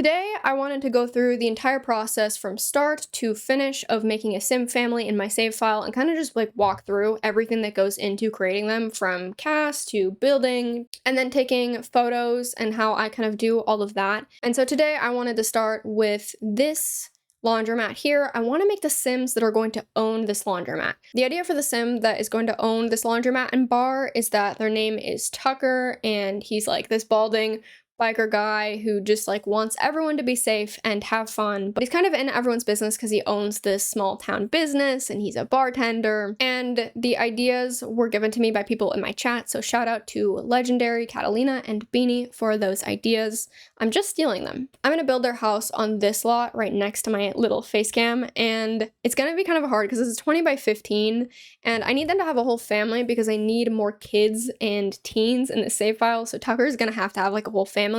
Today, I wanted to go through the entire process from start to finish of making a sim family in my save file and kind of just like walk through everything that goes into creating them from cast to building and then taking photos and how I kind of do all of that. And so today I wanted to start with this laundromat here. I want to make the sims that are going to own this laundromat. The idea for the sim that is going to own this laundromat and bar is that their name is Tucker and he's like this balding biker guy who just like wants everyone to be safe and have fun, but he's kind of in everyone's business because he owns this small town business and he's a bartender. And the ideas were given to me by people in my chat, so shout out to Legendary, Catalina, and Beany for those ideas. I'm just stealing them. I'm gonna build their house on this lot right next to my little face cam, and it's gonna be kind of hard because this is 20 by 15 and I need them to have a whole family because I need more kids and teens in the save file, so Tucker's gonna have to have like a whole family.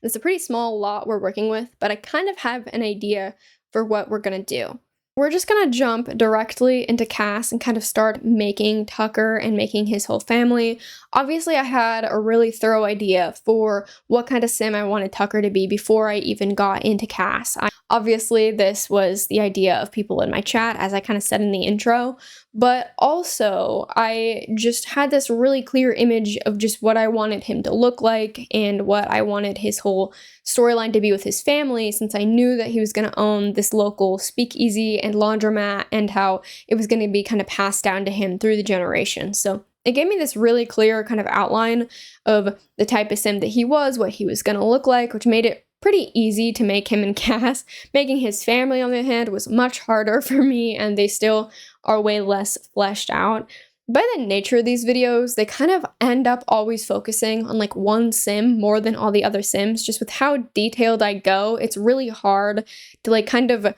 It's a pretty small lot we're working with, but I kind of have an idea for what we're gonna do. We're just gonna jump directly into cast and kind of start making Tucker and making his whole family. Obviously, I had a really thorough idea for what kind of sim I wanted Tucker to be before I even got into cast. Obviously, this was the idea of people in my chat, as I kind of said in the intro, but also I just had this really clear image of just what I wanted him to look like and what I wanted his whole storyline to be with his family, since I knew that he was going to own this local speakeasy and laundromat and how it was going to be kind of passed down to him through the generations. So it gave me this really clear kind of outline of the type of sim that he was, what he was going to look like, which made it pretty easy to make him in cast. Making his family, on the other hand, was much harder for me, and they still are way less fleshed out. By the nature of these videos, they kind of end up always focusing on like one sim more than all the other sims. Just with how detailed I go, it's really hard to like kind of,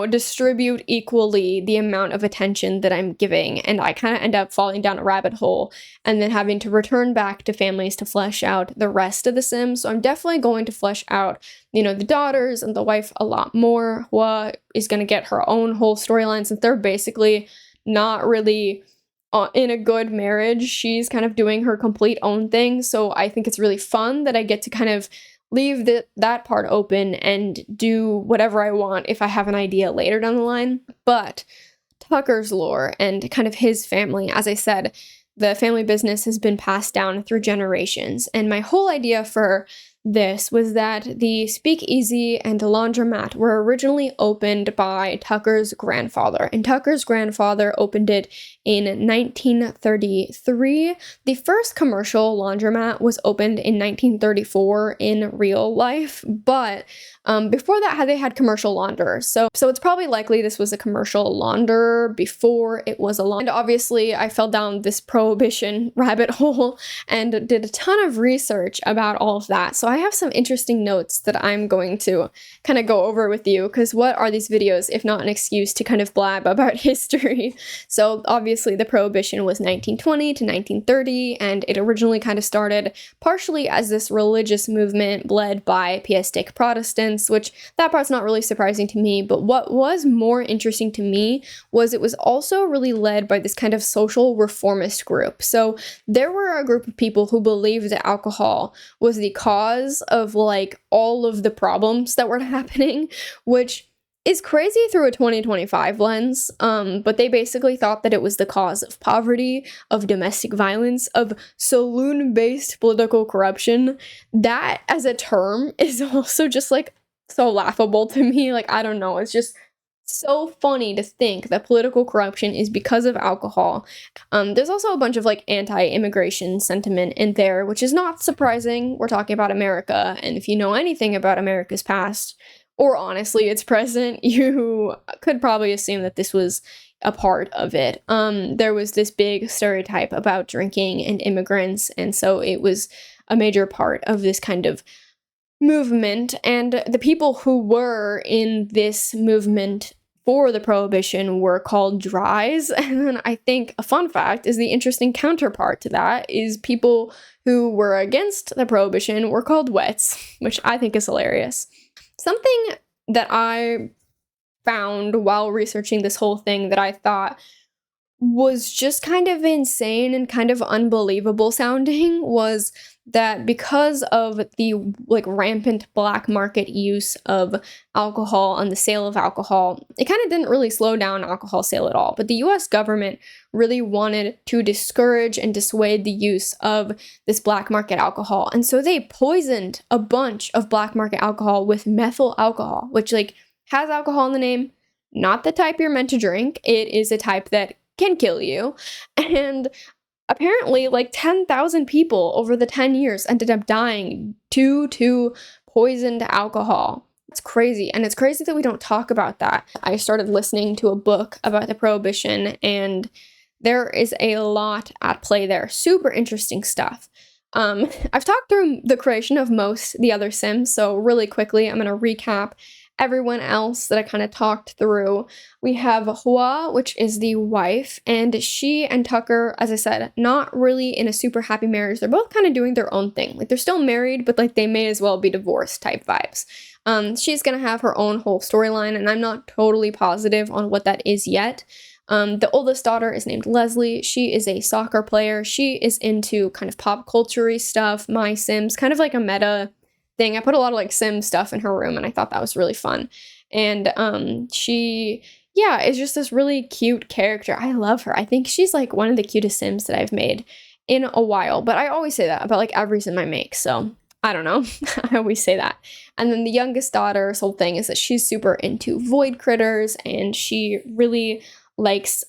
distribute equally the amount of attention that I'm giving. And I kind of end up falling down a rabbit hole and then having to return back to families to flesh out the rest of the sims. So I'm definitely going to flesh out, the daughters and the wife a lot more. Hua is going to get her own whole storyline since they're basically not really in a good marriage. She's kind of doing her complete own thing, so I think it's really fun that I get to kind of leave that part open and do whatever I want if I have an idea later down the line. But Tucker's lore and kind of his family, as I said, the family business has been passed down through generations, and my whole idea for this was that the speakeasy and the laundromat were originally opened by Tucker's grandfather, and Tucker's grandfather opened it in 1933. The first commercial laundromat was opened in 1934 in real life, but before that they had commercial launderers. So it's probably likely this was a commercial launderer before it was a launderer. And obviously I fell down this Prohibition rabbit hole and did a ton of research about all of that. So I have some interesting notes that I'm going to kind of go over with you, because what are these videos if not an excuse to kind of blab about history? So obviously the Prohibition was 1920 to 1930, and it originally kind of started partially as this religious movement led by pietistic Protestants, which that part's not really surprising to me, but what was more interesting to me was it was also really led by this kind of social reformist group. So there were a group of people who believed that alcohol was the cause of like all of the problems that were happening, which is crazy through a 2025 lens, but they basically thought that it was the cause of poverty, of domestic violence, of saloon-based political corruption. That, as a term, is also just, like, so laughable to me. Like, I don't know, it's just so funny to think that political corruption is because of alcohol. There's also a bunch of, like, anti-immigration sentiment in there, which is not surprising. We're talking about America, and if you know anything about America's past, or honestly its present, you could probably assume that this was a part of it. There was this big stereotype about drinking and immigrants, and so it was a major part of this kind of movement. And the people who were in this movement for the Prohibition were called dries. And then I think a fun fact is the interesting counterpart to that is people who were against the Prohibition were called wets, which I think is hilarious. Something that I found while researching this whole thing that I thought was just kind of insane and kind of unbelievable sounding was that because of the like rampant black market use of alcohol and the sale of alcohol, it kind of didn't really slow down alcohol sale at all. But the US government really wanted to discourage and dissuade the use of this black market alcohol. And so they poisoned a bunch of black market alcohol with methyl alcohol, which like has alcohol in the name, not the type you're meant to drink. It is a type that can kill you. And apparently, like 10,000 people over the 10 years ended up dying due to poisoned alcohol. It's crazy. And it's crazy that we don't talk about that. I started listening to a book about the Prohibition, and there is a lot at play there. Super interesting stuff. I've talked through the creation of most the other Sims, so really quickly, I'm going to recap everyone else that I kind of talked through. We have Hua, which is the wife, and she and Tucker, as I said, not really in a super happy marriage. They're both kind of doing their own thing. Like, they're still married, but like they may as well be divorced type vibes. She's gonna have her own whole storyline, and I'm not totally positive on what that is yet. The oldest daughter is named Leslie. She is a soccer player. She is into kind of pop culture-y stuff, My Sims, kind of like a meta thing. I put a lot of like Sim stuff in her room, and I thought that was really fun. And she, yeah, is just this really cute character. I love her. I think she's like one of the cutest Sims that I've made in a while. But I always say that about like every Sim I make. So I don't know. I always say that. And then the youngest daughter's whole thing is that she's super into void critters, and she really likes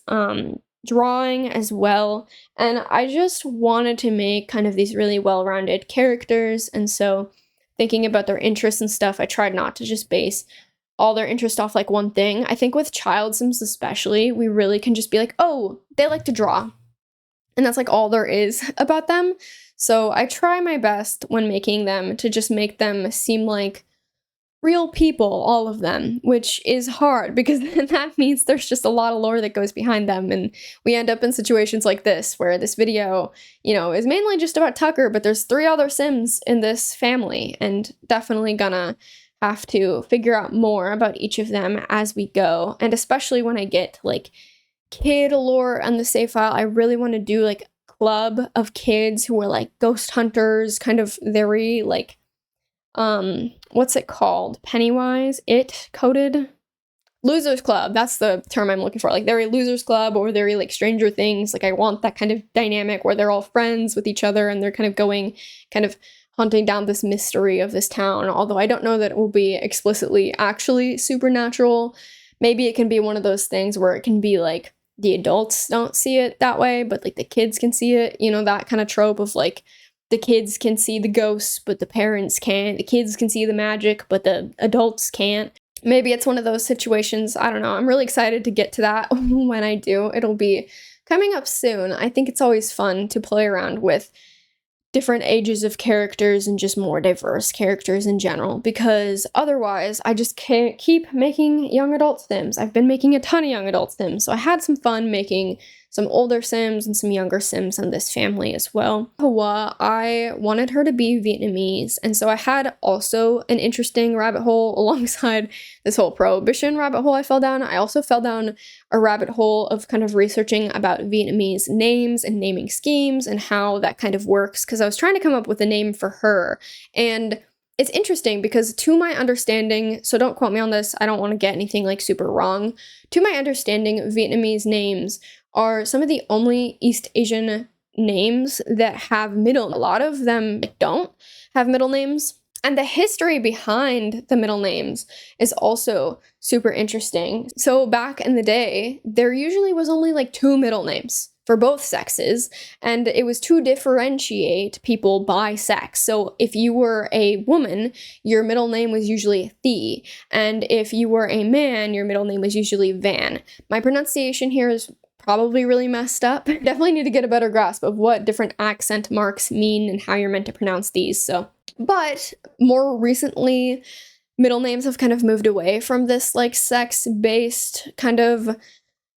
drawing as well. And I just wanted to make kind of these really well-rounded characters. And so thinking about their interests and stuff, I tried not to just base all their interest off like one thing. I think with child Sims especially, we really can just be like, oh, they like to draw. And that's like all there is about them. So I try my best when making them to just make them seem like real people, all of them, which is hard because then that means there's just a lot of lore that goes behind them, and we end up in situations like this where this video, you know, is mainly just about Tucker, but there's 3 other Sims in this family, and definitely gonna have to figure out more about each of them as we go. And especially when I get to, like, kid lore on the save file, I really want to do like a club of kids who are like ghost hunters, kind of very like what's it called? Pennywise? It coded? Losers Club. That's the term I'm looking for. Like, they're a Losers Club, or they're like Stranger Things. Like, I want that kind of dynamic where they're all friends with each other and they're kind of going, kind of hunting down this mystery of this town. Although I don't know that it will be explicitly actually supernatural. Maybe it can be one of those things where it can be like the adults don't see it that way, but like the kids can see it. You know, that kind of trope of like, the kids can see the ghosts, but the parents can't. The kids can see the magic, but the adults can't. Maybe it's one of those situations. I don't know. I'm really excited to get to that when I do. It'll be coming up soon. I think it's always fun to play around with different ages of characters and just more diverse characters in general, because otherwise I just can't keep making young adult Sims. I've been making a ton of young adult Sims, so I had some fun making some older Sims and some younger Sims in this family as well. Hua, I wanted her to be Vietnamese, and so I had also an interesting rabbit hole alongside this whole Prohibition rabbit hole I fell down. I also fell down a rabbit hole of kind of researching about Vietnamese names and naming schemes and how that kind of works, because I was trying to come up with a name for her. And it's interesting because to my understanding, so don't quote me on this, I don't want to get anything like super wrong. To my understanding, Vietnamese names are some of the only East Asian names that have middle. A lot of them don't have middle names. And the history behind the middle names is also super interesting. So back in the day, there usually was only like 2 middle names for both sexes, and it was to differentiate people by sex. So if you were a woman, your middle name was usually The, and if you were a man, your middle name was usually Van. My pronunciation here is probably really messed up. Definitely need to get a better grasp of what different accent marks mean and how you're meant to pronounce these. But more recently, middle names have kind of moved away from this like sex-based kind of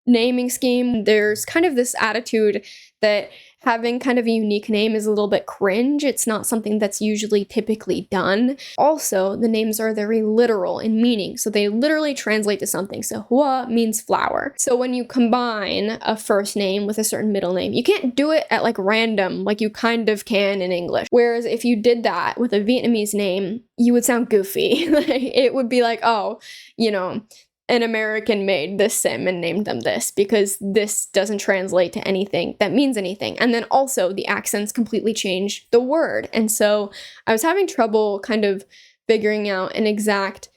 naming scheme. There's kind of this attitude that having kind of a unique name is a little bit cringe. It's not something that's usually typically done. Also, the names are very literal in meaning, so they literally translate to something. So Hua means flower. So when you combine a first name with a certain middle name, you can't do it at like random, like you kind of can in English. Whereas if you did that with a Vietnamese name, you would sound goofy. It would be like, oh, you know, an American made this sim and named them this, because this doesn't translate to anything that means anything. And then also the accents completely change the word. And so I was having trouble kind of figuring out an exact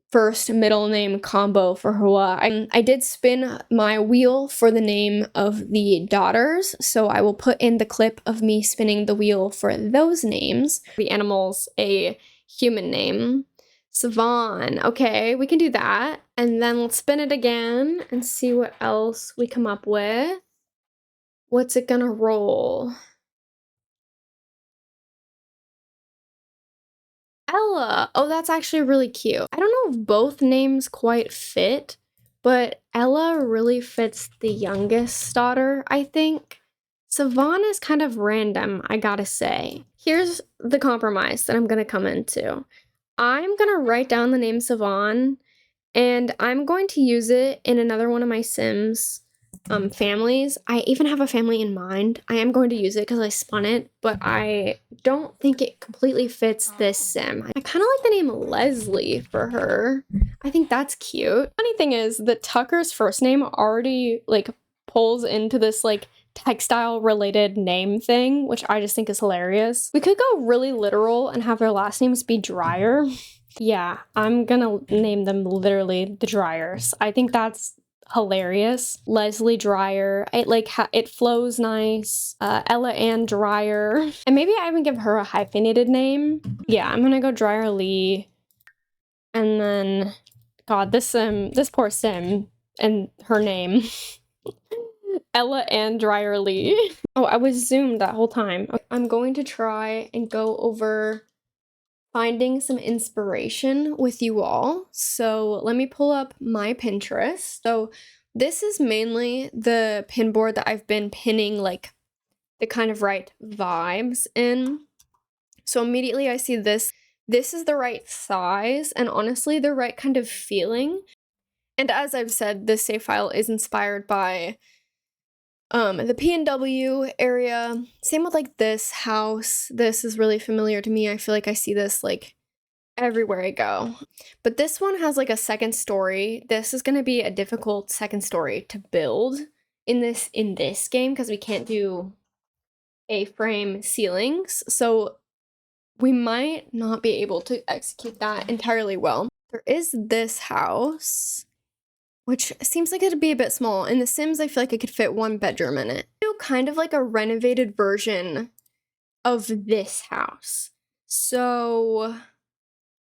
first middle name combo for Hua. I did spin my wheel for the name of the daughters, so I will put in the clip of me spinning the wheel for those names. The animal's a human name. Savon. Okay, we can do that. And then let's spin it again and see what else we come up with. What's it gonna roll? Ella. Oh, that's actually really cute. I don't know if both names quite fit, but Ella really fits the youngest daughter, I think. Savon is kind of random, I gotta say. Here's the compromise that I'm gonna come into. I'm gonna write down the name Savon, and I'm going to use it in another one of my Sims families. I even have a family in mind. I am going to use it because I spun it, but I don't think it completely fits this sim. I kind of like the name Leslie for her. I think that's cute. Funny thing is that Tucker's first name already like pulls into this like textile related name thing, which I just think is hilarious. We could go really literal and have their last names be Dryer. Yeah, I'm gonna name them literally the Dryers. I think that's hilarious. Leslie Dryer. It flows nice. Ella Ann Dryer. And maybe I even give her a hyphenated name. Yeah, I'm gonna go Dryer Lee. And then, God, this poor sim and her name. Ella Ann Dryer Lee. Oh, I was zoomed that whole time. I'm going to try and go over finding some inspiration with you all. So let me pull up my Pinterest. So this is mainly the pin board that I've been pinning like the kind of right vibes in. So immediately I see this. This is the right size and honestly the right kind of feeling. And as I've said, this save file is inspired by the PNW area. Same with like this house. This is really familiar to me. I feel like I see this like everywhere I go. But this one has like a second story. This is going to be a difficult second story to build in this game because we can't do A-frame ceilings. So we might not be able to execute that entirely well. There is this house, which seems like it'd be a bit small. In The Sims, I feel like I could fit one bedroom in it. Do kind of like a renovated version of this house. So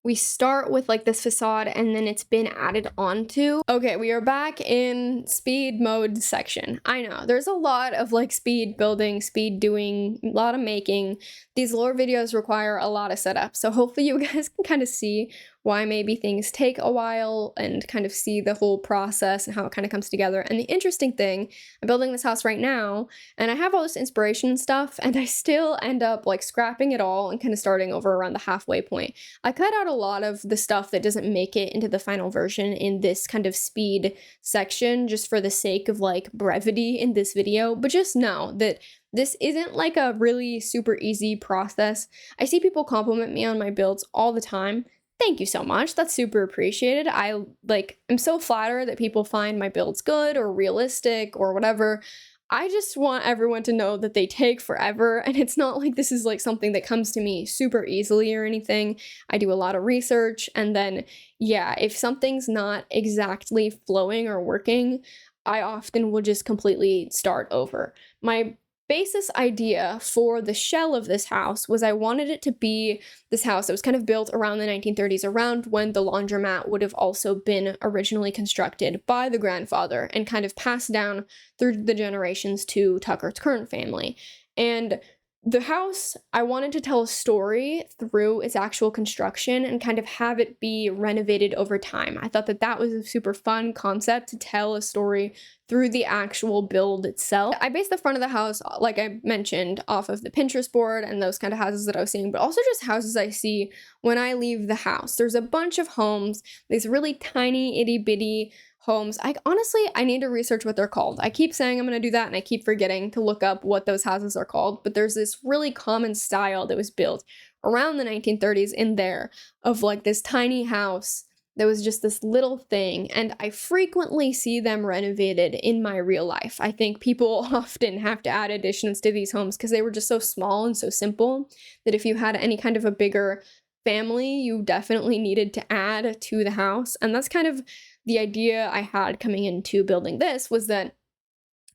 we start with like this facade and then it's been added onto. Okay, we are back in speed mode section. I know, there's a lot of like speed building, speed doing, a lot of making. These lore videos require a lot of setup. So hopefully you guys can kind of see why maybe things take a while and kind of see the whole process and how it kind of comes together. And the interesting thing, I'm building this house right now and I have all this inspiration stuff and I still end up like scrapping it all and kind of starting over around the halfway point. I cut out a lot of the stuff that doesn't make it into the final version in this kind of speed section just for the sake of like brevity in this video, but just know that this isn't like a really super easy process. I see people compliment me on my builds all the time. Thank you so much. That's super appreciated. I'm so flattered that people find my builds good or realistic or whatever. I just want everyone to know that they take forever, and it's not like this is like something that comes to me super easily or anything. I do a lot of research, and then, yeah, if something's not exactly flowing or working, I often will just completely start over. My basis idea for the shell of this house was I wanted it to be this house that was kind of built around the 1930s, around when the laundromat would have also been originally constructed by the grandfather and kind of passed down through the generations to Tucker's current family. And The house, I wanted to tell a story through its actual construction and kind of have it be renovated over time. I thought that that was a super fun concept to tell a story through the actual build itself. I based the front of the house, like I mentioned, off of the Pinterest board and those kind of houses that I was seeing, but also just houses I see when I leave the house. There's a bunch of homes, these really tiny, itty bitty homes. I need to research what they're called. I keep saying I'm going to do that and I keep forgetting to look up what those houses are called, but there's this really common style that was built around the 1930s in there of like this tiny house that was just this little thing, and I frequently see them renovated in my real life. I think people often have to add additions to these homes because they were just so small and so simple that if you had any kind of a bigger family, you definitely needed to add to the house. And that's kind of the idea I had coming into building this, was that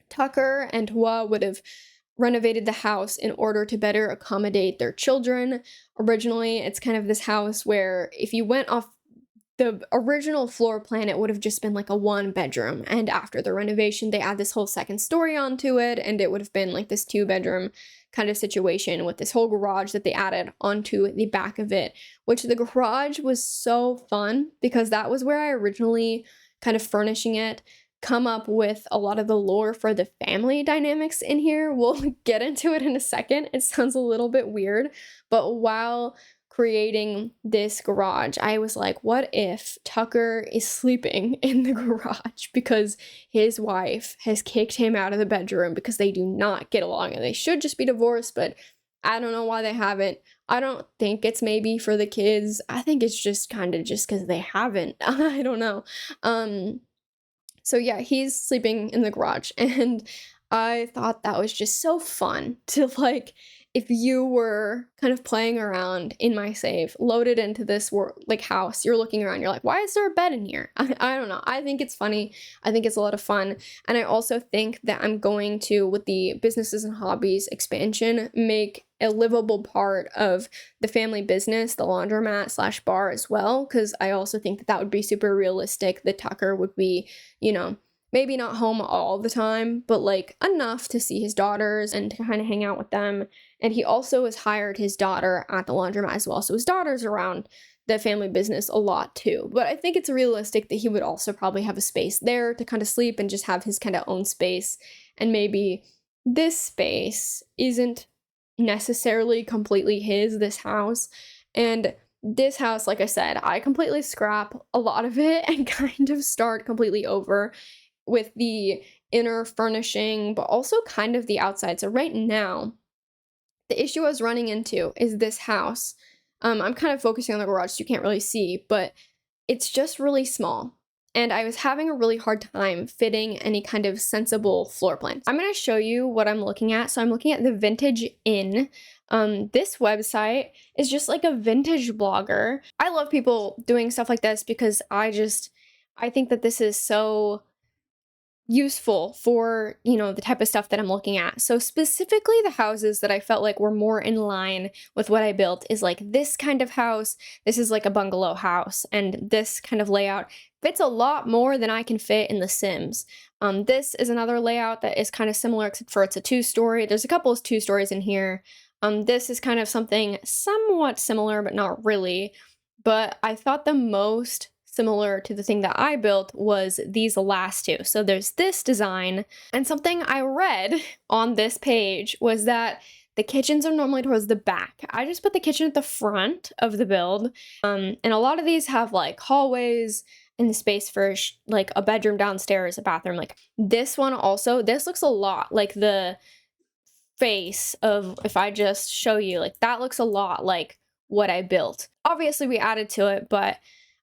Tucker and Hua would have renovated the house in order to better accommodate their children. Originally, it's kind of this house where if you went off the original floor plan, it would have just been like a 1 bedroom. And after the renovation, they add this whole second story onto it, and it would have been like this 2 bedroom kind of situation with this whole garage that they added onto the back of it, which the garage was so fun because that was where I originally kind of furnishing it come up with a lot of the lore for the family dynamics in here. We'll get into it in a second. It sounds a little bit weird, but while creating this garage, I was like, what if Tucker is sleeping in the garage because his wife has kicked him out of the bedroom because they do not get along and they should just be divorced, but I don't know why they haven't. I don't think it's maybe for the kids. I think it's just kind of just because they haven't. I don't know. So yeah, he's sleeping in the garage, and I thought that was just so fun to like, if you were kind of playing around in my save, loaded into this like house, you're looking around, you're like, why is there a bed in here? I don't know. I think it's funny. I think it's a lot of fun. And I also think that I'm going to, with the businesses and hobbies expansion, make a livable part of the family business, the laundromat / bar as well, because I also think that that would be super realistic, that Tucker would be, maybe not home all the time, but like enough to see his daughters and to kind of hang out with them. And he also has hired his daughter at the laundromat as well. So his daughter's around the family business a lot too. But I think it's realistic that he would also probably have a space there to kind of sleep and just have his kind of own space. And maybe this space isn't necessarily completely his, this house. And this house, like I said, I completely scrap a lot of it and kind of start completely over with the inner furnishing, but also kind of the outside. So right now, the issue I was running into is this house. I'm kind of focusing on the garage, so you can't really see, but it's just really small. And I was having a really hard time fitting any kind of sensible floor plan. I'm going to show you what I'm looking at. So I'm looking at the Vintage Inn. This website is just like a vintage blogger. I love people doing stuff like this because I think that this is so useful for, the type of stuff that I'm looking at. So specifically the houses that I felt like were more in line with what I built is like this kind of house. This is like a bungalow house, and this kind of layout fits a lot more than I can fit in The Sims. This is another layout that is kind of similar, except for it's a 2-story. There's a couple of 2 stories in here. This is kind of something somewhat similar, but not really. But I thought the most similar to the thing that I built was these last two. So there's this design, and something I read on this page was that the kitchens are normally towards the back. I just put the kitchen at the front of the build, and a lot of these have like hallways and the space for like a bedroom downstairs, a bathroom. Like this one also, this looks a lot like the face of, if I just show you, like that looks a lot like what I built. Obviously we added to it, but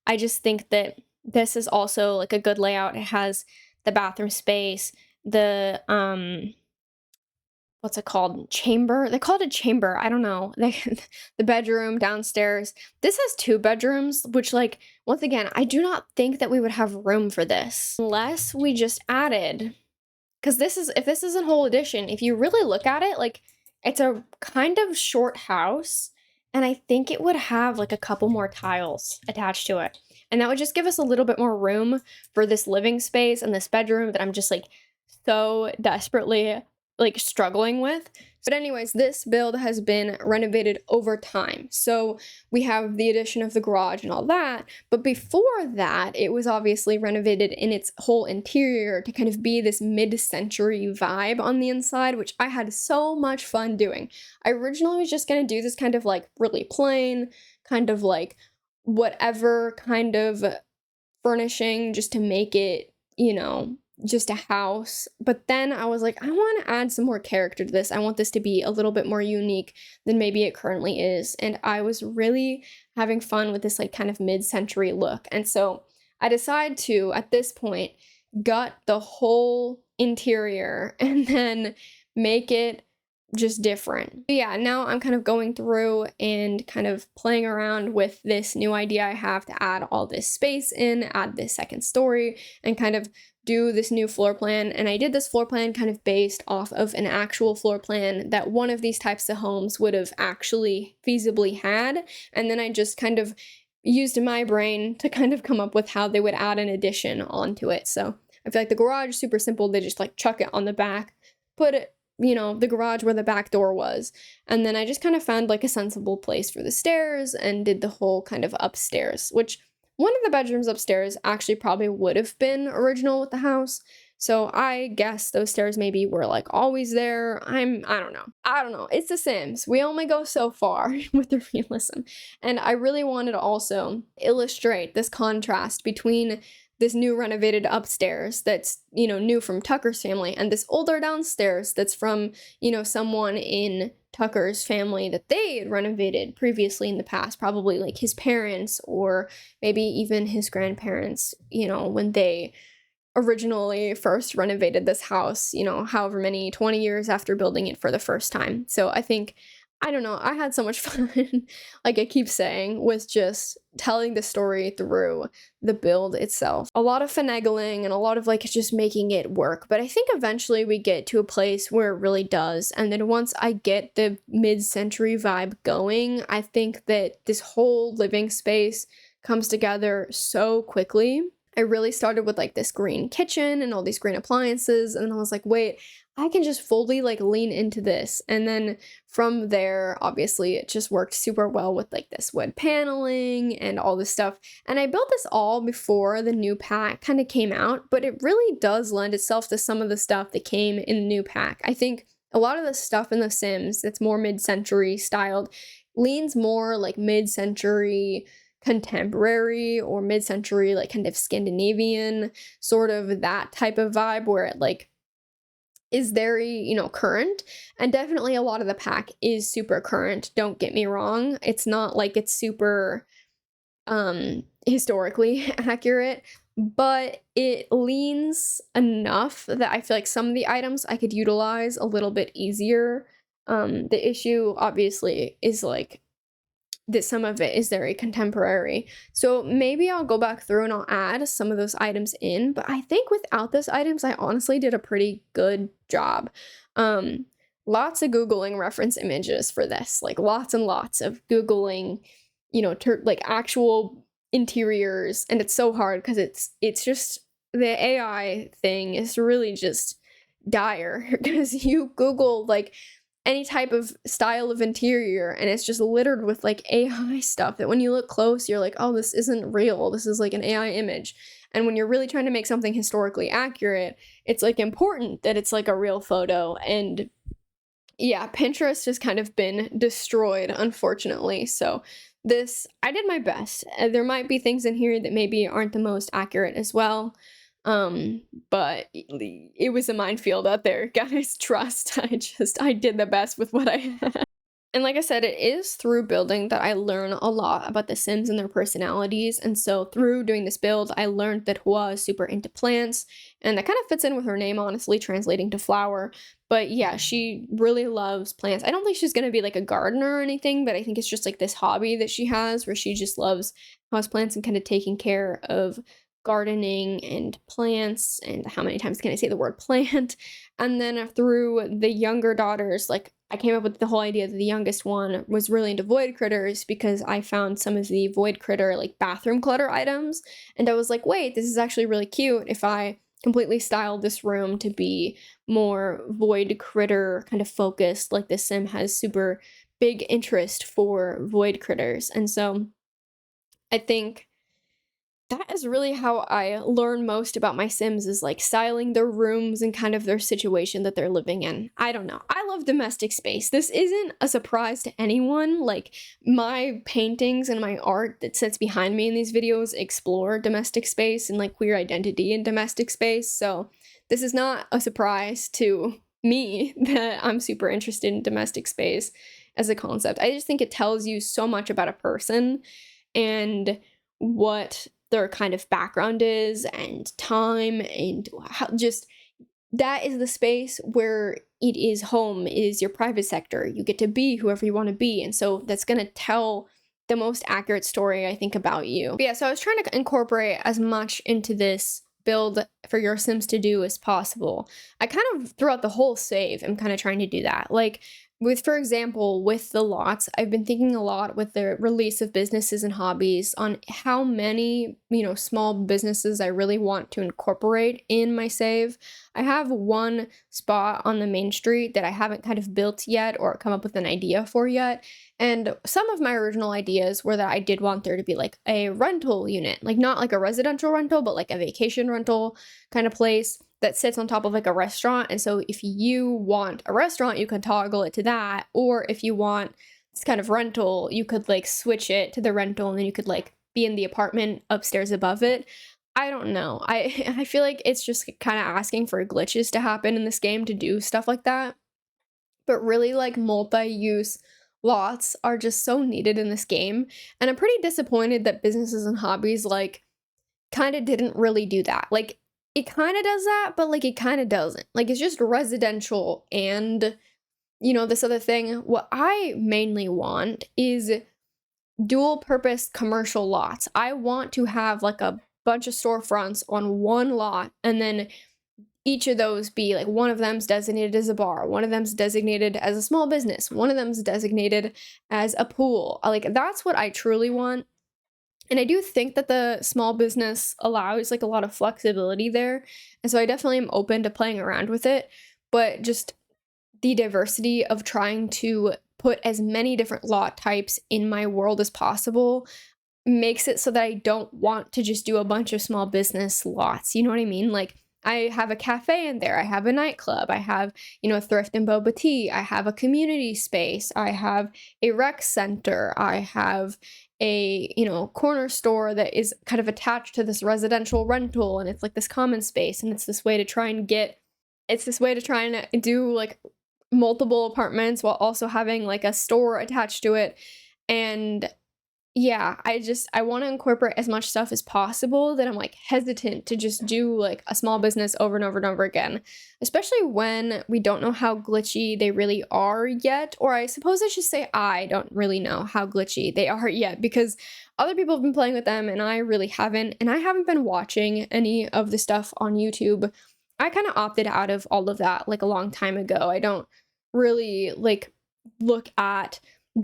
I just think that this is also like a good layout. It has the bathroom space, the what's it called? Chamber? They call it a chamber. I don't know. The bedroom downstairs. This has 2 bedrooms, which, like, once again, I do not think that we would have room for this unless we just added, because if this is a whole addition, if you really look at it, like, it's a kind of short house. And I think it would have like a couple more tiles attached to it. And that would just give us a little bit more room for this living space and this bedroom that I'm just like so desperately like struggling with. But anyways, this build has been renovated over time. So we have the addition of the garage and all that. But before that, it was obviously renovated in its whole interior to kind of be this mid-century vibe on the inside, which I had so much fun doing. I originally was just going to do this kind of like really plain, kind of like whatever kind of furnishing just to make it, just a house. But then I was like, I want to add some more character to this. I want this to be a little bit more unique than maybe it currently is. And I was really having fun with this like kind of mid-century look. And so I decided to, at this point, gut the whole interior and then make it just different. Yeah, now I'm kind of going through and kind of playing around with this new idea I have to add all this space in, add this second story, and kind of do this new floor plan. And I did this floor plan kind of based off of an actual floor plan that one of these types of homes would have actually feasibly had. And then I just kind of used my brain to kind of come up with how they would add an addition onto it. So I feel like the garage is super simple. They just like chuck it on the back, put it, the garage where the back door was. And then I just kind of found like a sensible place for the stairs and did the whole kind of upstairs, which one of the bedrooms upstairs actually probably would have been original with the house. So I guess those stairs maybe were like always there. I don't know. I don't know. It's The Sims. We only go so far with the realism. And I really wanted to also illustrate this contrast between this new renovated upstairs that's, new from Tucker's family, and this older downstairs that's from, someone in Tucker's family that they had renovated previously in the past, probably like his parents or maybe even his grandparents, when they originally first renovated this house, however many 20 years after building it for the first time. So I don't know, I had so much fun, like I keep saying, with just telling the story through the build itself. A lot of finagling and a lot of like just making it work, but I think eventually we get to a place where it really does. And then once I get the mid-century vibe going, I think that this whole living space comes together so quickly. I really started with like this green kitchen and all these green appliances, and then I was like, wait, I can just fully like lean into this. And then from there, obviously it just worked super well with like this wood paneling and all this stuff. And I built this all before the new pack kind of came out, but it really does lend itself to some of the stuff that came in the new pack. I think a lot of the stuff in The Sims that's more mid-century styled leans more like mid-century contemporary or mid-century, like kind of Scandinavian, sort of that type of vibe where it like is very, current. And definitely a lot of the pack is super current, don't get me wrong. It's not like it's super historically accurate, but it leans enough that I feel like some of the items I could utilize a little bit easier. The issue obviously is like that some of it is very contemporary. So maybe I'll go back through and I'll add some of those items in, but I think without those items, I honestly did a pretty good job. Lots of Googling reference images for this, like lots and lots of Googling, like actual interiors. And it's so hard because it's just, the AI thing is really just dire because you Google like any type of style of interior and it's just littered with like AI stuff that when you look close, you're like, oh, this isn't real. This is like an AI image. And when you're really trying to make something historically accurate, it's like important that it's like a real photo. And yeah, Pinterest has kind of been destroyed, unfortunately. So I did my best. There might be things in here that maybe aren't the most accurate as well. But it was a minefield out there, guys. Trust. I did the best with what I had. And like I said, it is through building that I learn a lot about the Sims and their personalities. And so through doing this build, I learned that Hua is super into plants, and that kind of fits in with her name, honestly, translating to flower. But yeah, she really loves plants. I don't think she's gonna be like a gardener or anything, but I think it's just like this hobby that she has where she just loves houseplants and kind of taking care of gardening and plants. And how many times can I say the word plant? And then through the younger daughters, like I came up with the whole idea that the youngest one was really into void critters because I found some of the void critter like bathroom clutter items. And I was like, wait, this is actually really cute if I completely styled this room to be more void critter kind of focused. Like this sim has super big interest for void critters. And so I think that is really how I learn most about my Sims, is like styling their rooms and kind of their situation that they're living in. I don't know. I love domestic space. This isn't a surprise to anyone. Like, my paintings and my art that sits behind me in these videos explore domestic space and like queer identity in domestic space. So this is not a surprise to me that I'm super interested in domestic space as a concept. I just think it tells you so much about a person and what their kind of background is and time, and how just that is the space where it is home, it is your private sector. You get to be whoever you want to be. And so that's going to tell the most accurate story, I think, about you. But yeah, so I was trying to incorporate as much into this build for your Sims to do as possible. I kind of, throughout the whole save, I'm kind of trying to do that. Like, with, for example, with the lots, I've been thinking a lot with the release of businesses and hobbies on how many, small businesses I really want to incorporate in my save. I have one spot on the main street that I haven't kind of built yet or come up with an idea for yet. And some of my original ideas were that I did want there to be like a rental unit, like not like a residential rental, but like a vacation rental kind of place that sits on top of like a restaurant. And so if you want a restaurant, you can toggle it to that. Or if you want this kind of rental, you could like switch it to the rental and then you could like be in the apartment upstairs above it. I don't know. I feel like it's just kind of asking for glitches to happen in this game to do stuff like that. But really, like, multi-use lots are just so needed in this game. And I'm pretty disappointed that businesses and hobbies, like, kind of didn't really do that. Like, it kind of does that, but like it kind of doesn't. Like, it's just residential and this other thing. What I mainly want is dual purpose commercial lots. I want to have like a bunch of storefronts on one lot, and then each of those be like, one of them's designated as a bar, one of them's designated as a small business, one of them's designated as a pool. Like, that's what I truly want. And I do think that the small business allows like a lot of flexibility there. And so I definitely am open to playing around with it, but just the diversity of trying to put as many different lot types in my world as possible makes it so that I don't want to just do a bunch of small business lots. You know what I mean? Like, I have a cafe in there, I have a nightclub, I have, thrift and boba tea, I have a community space, I have a rec center, I have a, corner store that is kind of attached to this residential rental, and it's like this common space, and it's this way to try and do like multiple apartments while also having like a store attached to it. And yeah, I want to incorporate as much stuff as possible that I'm like hesitant to just do like a small business over and over and over again, especially when we don't know how glitchy they really are yet. Or I suppose I should say I don't really know how glitchy they are yet, because other people have been playing with them and I really haven't. And I haven't been watching any of the stuff on YouTube. I kind of opted out of all of that like a long time ago. I don't really like look at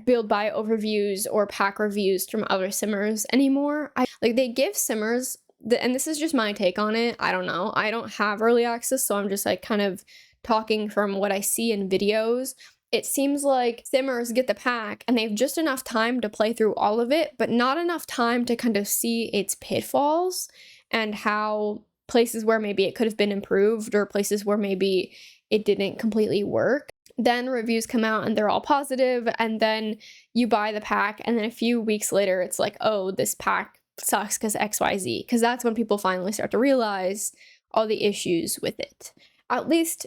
build buy overviews or pack reviews from other simmers anymore. They give simmers and this is just my take on it. I don't know. I don't have early access, so I'm just like kind of talking from what I see in videos. It seems like simmers get the pack and they have just enough time to play through all of it, but not enough time to kind of see its pitfalls and how places where maybe it could have been improved or places where maybe it didn't completely work. Then reviews come out and they're all positive, and then you buy the pack, and then a few weeks later it's like, oh, this pack sucks because XYZ, because that's when people finally start to realize all the issues with it. At least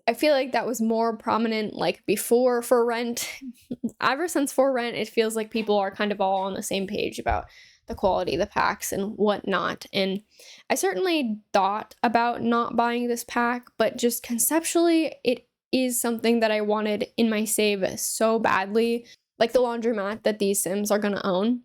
I feel like that was more prominent like before For Rent. Ever since For Rent, it feels like people are kind of all on the same page about the quality of the packs and whatnot. And I certainly thought about not buying this pack, but just conceptually, it is something that I wanted in my save so badly, like the laundromat that these Sims are gonna own.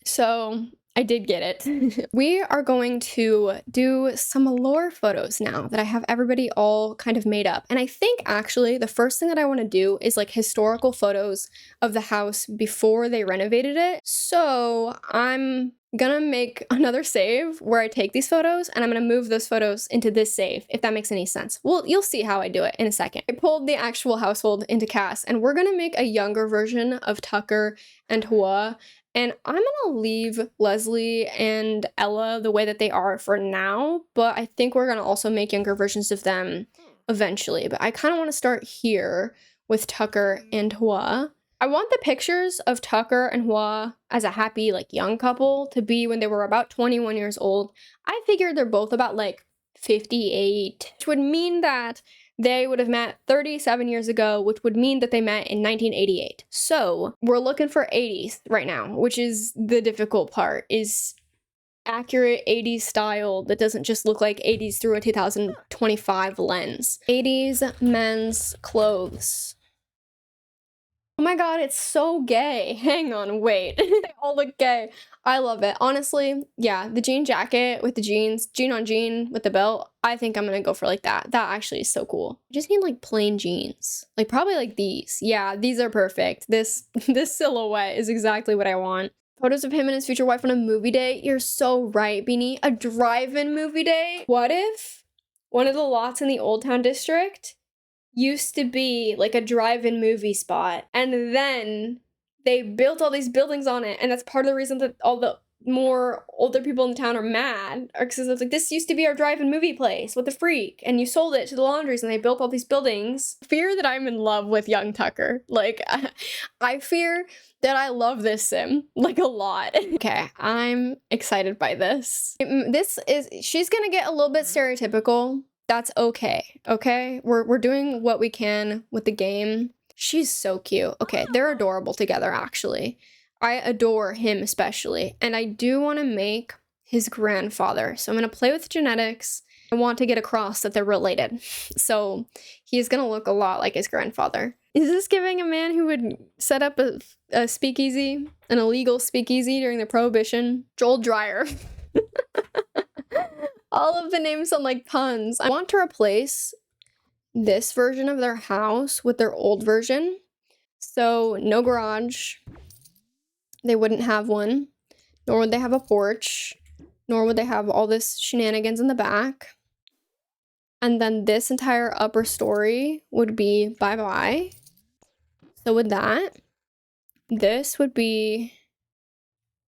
So I did get it. We are going to do some lore photos now that I have everybody all kind of made up. And I think actually the first thing that I want to do is like historical photos of the house before they renovated it. So I'm gonna make another save where I take these photos and I'm gonna move those photos into this save, if that makes any sense. Well, you'll see how I do it in a second. I pulled the actual household into cast and we're gonna make a younger version of Tucker and Hua. And I'm gonna leave Leslie and Ella the way that they are for now, but I think we're gonna also make younger versions of them eventually. But I kind of want to start here with Tucker and Hua. I want the pictures of Tucker and Hua as a happy, like, young couple to be when they were about 21 years old. I figured they're both about, like, 58, which would mean that they would have met 37 years ago, which would mean that they met in 1988. So we're looking for 80s right now, which is the difficult part, is accurate 80s style that doesn't just look like 80s through a 2025 lens. 80s men's clothes. Oh my god, it's so gay. Hang on, wait. They all look gay. I love it. Honestly, yeah, the jean jacket with the jeans, jean on jean with the belt, I think I'm gonna go for like that. That actually is so cool. I just need like plain jeans. Like probably like these. Yeah, these are perfect. This silhouette is exactly what I want. Photos of him and his future wife on a movie date. You're so right, Beanie. A drive-in movie date? What if one of the lots in the Old Town District used to be like a drive-in movie spot, and then they built all these buildings on it, and that's part of the reason that all the more older people in the town are mad, or because it's like, this used to be our drive-in movie place, what the freak, and you sold it to the laundries and they built all these buildings. Fear that I'm in love with young Tucker. Like, I fear that I love this sim, like, a lot. Okay, I'm excited by this. She's gonna get a little bit stereotypical. That's okay, okay? We're doing what we can with the game. She's so cute. Okay, they're adorable together, actually. I adore him especially, and I do want to make his grandfather. So I'm going to play with genetics. I want to get across that they're related. So he's going to look a lot like his grandfather. Is this giving a man who would set up a speakeasy, an illegal speakeasy during the Prohibition? Joel Dreyer. All of the names sound like puns. I want to replace this version of their house with their old version. So no garage. They wouldn't have one. Nor would they have a porch. Nor would they have all this shenanigans in the back. And then this entire upper story would be bye-bye. So with that, this would be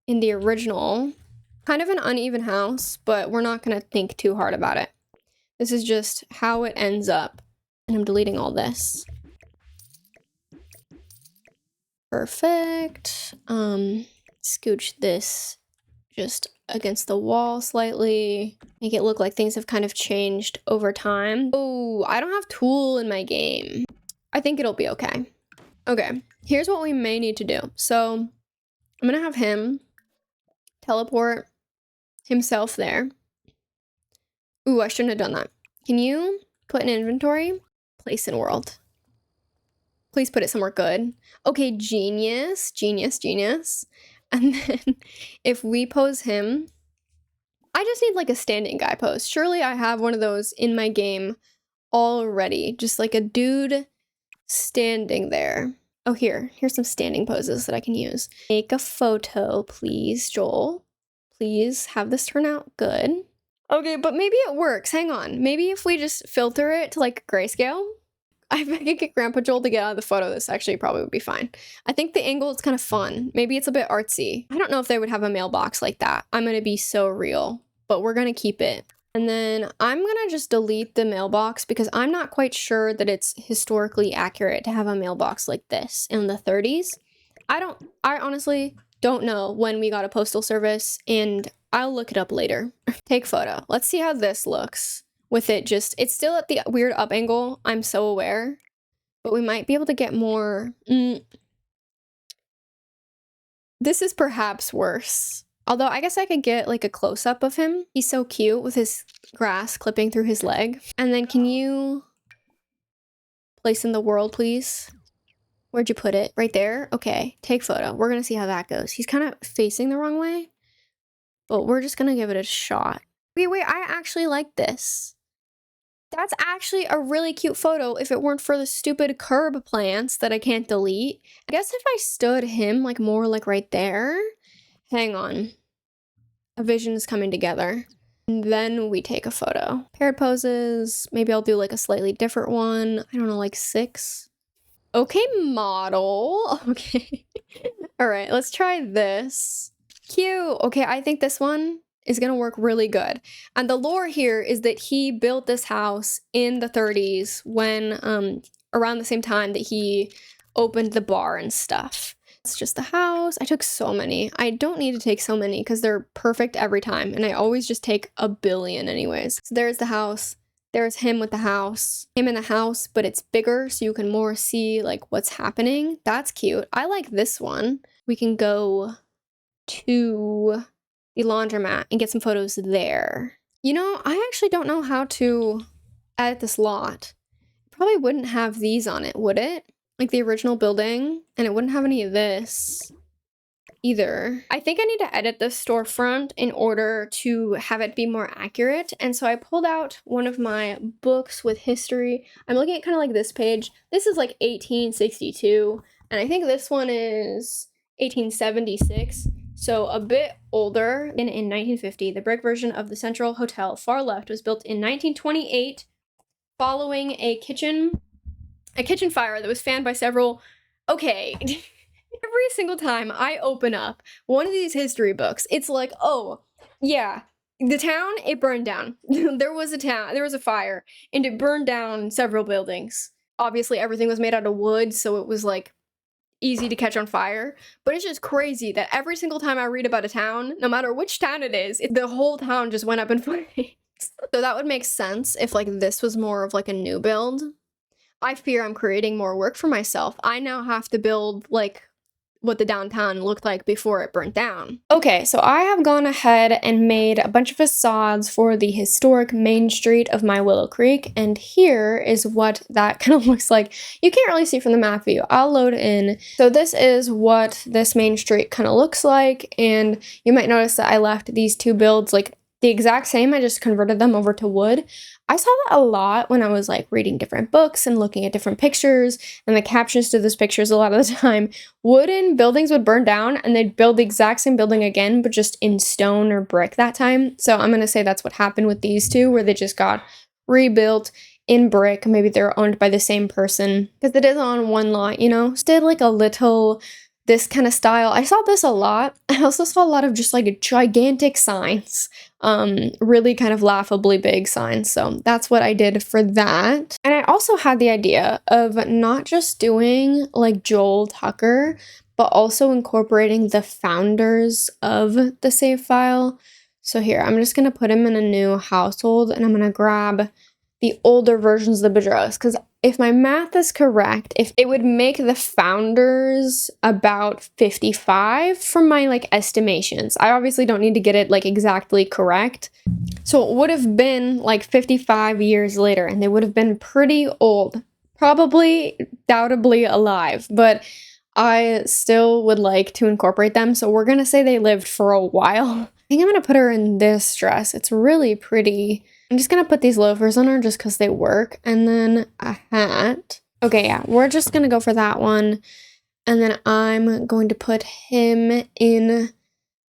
in the original. Kind of an uneven house, but we're not going to think too hard about it. This is just how it ends up. And I'm deleting all this. Perfect. Scooch this just against the wall slightly. Make it look like things have kind of changed over time. Oh, I don't have tool in my game. I think it'll be okay. Okay, here's what we may need to do. So I'm gonna have him teleport himself there. Ooh, I shouldn't have done that. Can you put in inventory? Place in world. Please put it somewhere good. Okay, genius, genius, genius. And then if we pose him, I just need like a standing guy pose. Surely I have one of those in my game already. Just like a dude standing there. Oh, here's some standing poses that I can use. Make a photo, please, Joel. Please have this turn out good. Okay, but maybe it works. Hang on. Maybe if we just filter it to like grayscale. If I could get Grandpa Joel to get out of the photo, this actually probably would be fine. I think the angle is kind of fun. Maybe it's a bit artsy. I don't know if they would have a mailbox like that. I'm gonna be so real, but we're gonna keep it. And then I'm gonna just delete the mailbox because I'm not quite sure that it's historically accurate to have a mailbox like this in the 30s. I honestly don't know when we got a postal service, and I'll look it up later. Take photo. Let's see how this looks. With it just, it's still at the weird up angle, I'm so aware. But we might be able to get more. This is perhaps worse. Although I guess I could get like a close-up of him. He's so cute with his grass clipping through his leg. And then can you place in the world, please? Where'd you put it? Right there? Okay, take photo. We're gonna see how that goes. He's kind of facing the wrong way. but we're just gonna give it a shot. Wait, I actually like this. That's actually a really cute photo if it weren't for the stupid curb plants that I can't delete. I guess if I stood him like more like right there. Hang on. A vision is coming together. And then we take a photo. Paired poses. Maybe I'll do like a slightly different one. I don't know, like 6. Okay, model. Okay. All right, let's try this. Cute. Okay, I think this one is gonna work really good. And the lore here is that he built this house in the 30s when around the same time that he opened the bar and stuff. It's just the house. I took so many. I don't need to take so many because they're perfect every time, and I always just take a billion anyways. So there's the house. There's him with the house. Him in the house, but it's bigger so you can more see like what's happening. That's cute. I like this one. We can go to the laundromat and get some photos there. You know, I actually don't know how to edit this lot. Probably wouldn't have these on it, would it? Like the original building, and it wouldn't have any of this either. I think I need to edit this storefront in order to have it be more accurate, and so I pulled out one of my books with history. I'm looking at kind of like this page. This is like 1862, and I think this one is 1876. So a bit older. In 1950, the brick version of the Central Hotel, far left, was built in 1928 following a kitchen fire that was fanned by several... Okay. Every single time I open up one of these history books, it's like, oh, yeah, the town, it burned down. There was a fire, and it burned down several buildings. Obviously, everything was made out of wood, so it was like easy to catch on fire, but it's just crazy that every single time I read about a town, no matter which town it is, the whole town just went up in flames. So that would make sense if like this was more of like a new build. I fear I'm creating more work for myself. I now have to build like what the downtown looked like before it burnt down. Okay, so I have gone ahead and made a bunch of facades for the historic main street of my Willow Creek, and here is what that kind of looks like. You can't really see from the map view. I'll load in. So this is what this main street kind of looks like, and you might notice that I left these two builds like the exact same. I just converted them over to wood. I saw that a lot when I was like reading different books and looking at different pictures, and the captions to those pictures a lot of the time. Wooden buildings would burn down and they'd build the exact same building again, but just in stone or brick that time. So I'm gonna say that's what happened with these two, where they just got rebuilt in brick. Maybe they're owned by the same person because it is on one lot, you know? Just did like a little this kind of style. I saw this a lot. I also saw a lot of just like gigantic signs, really kind of laughably big signs. So that's what I did for that. And I also had the idea of not just doing like Joel Tucker, but also incorporating the founders of the save file. So here, I'm just gonna put him in a new household, and I'm gonna grab the older versions of the Bedros, because if my math is correct, if it would make the founders about 55 from my like estimations. I obviously don't need to get it like exactly correct. So it would have been like 55 years later, and they would have been pretty old, probably doubtably alive, but I still would like to incorporate them. So we're gonna say they lived for a while. I think I'm gonna put her in this dress. It's really pretty. I'm just gonna put these loafers on her just because they work, and then a hat. Okay, yeah, we're just gonna go for that one, and then I'm going to put him in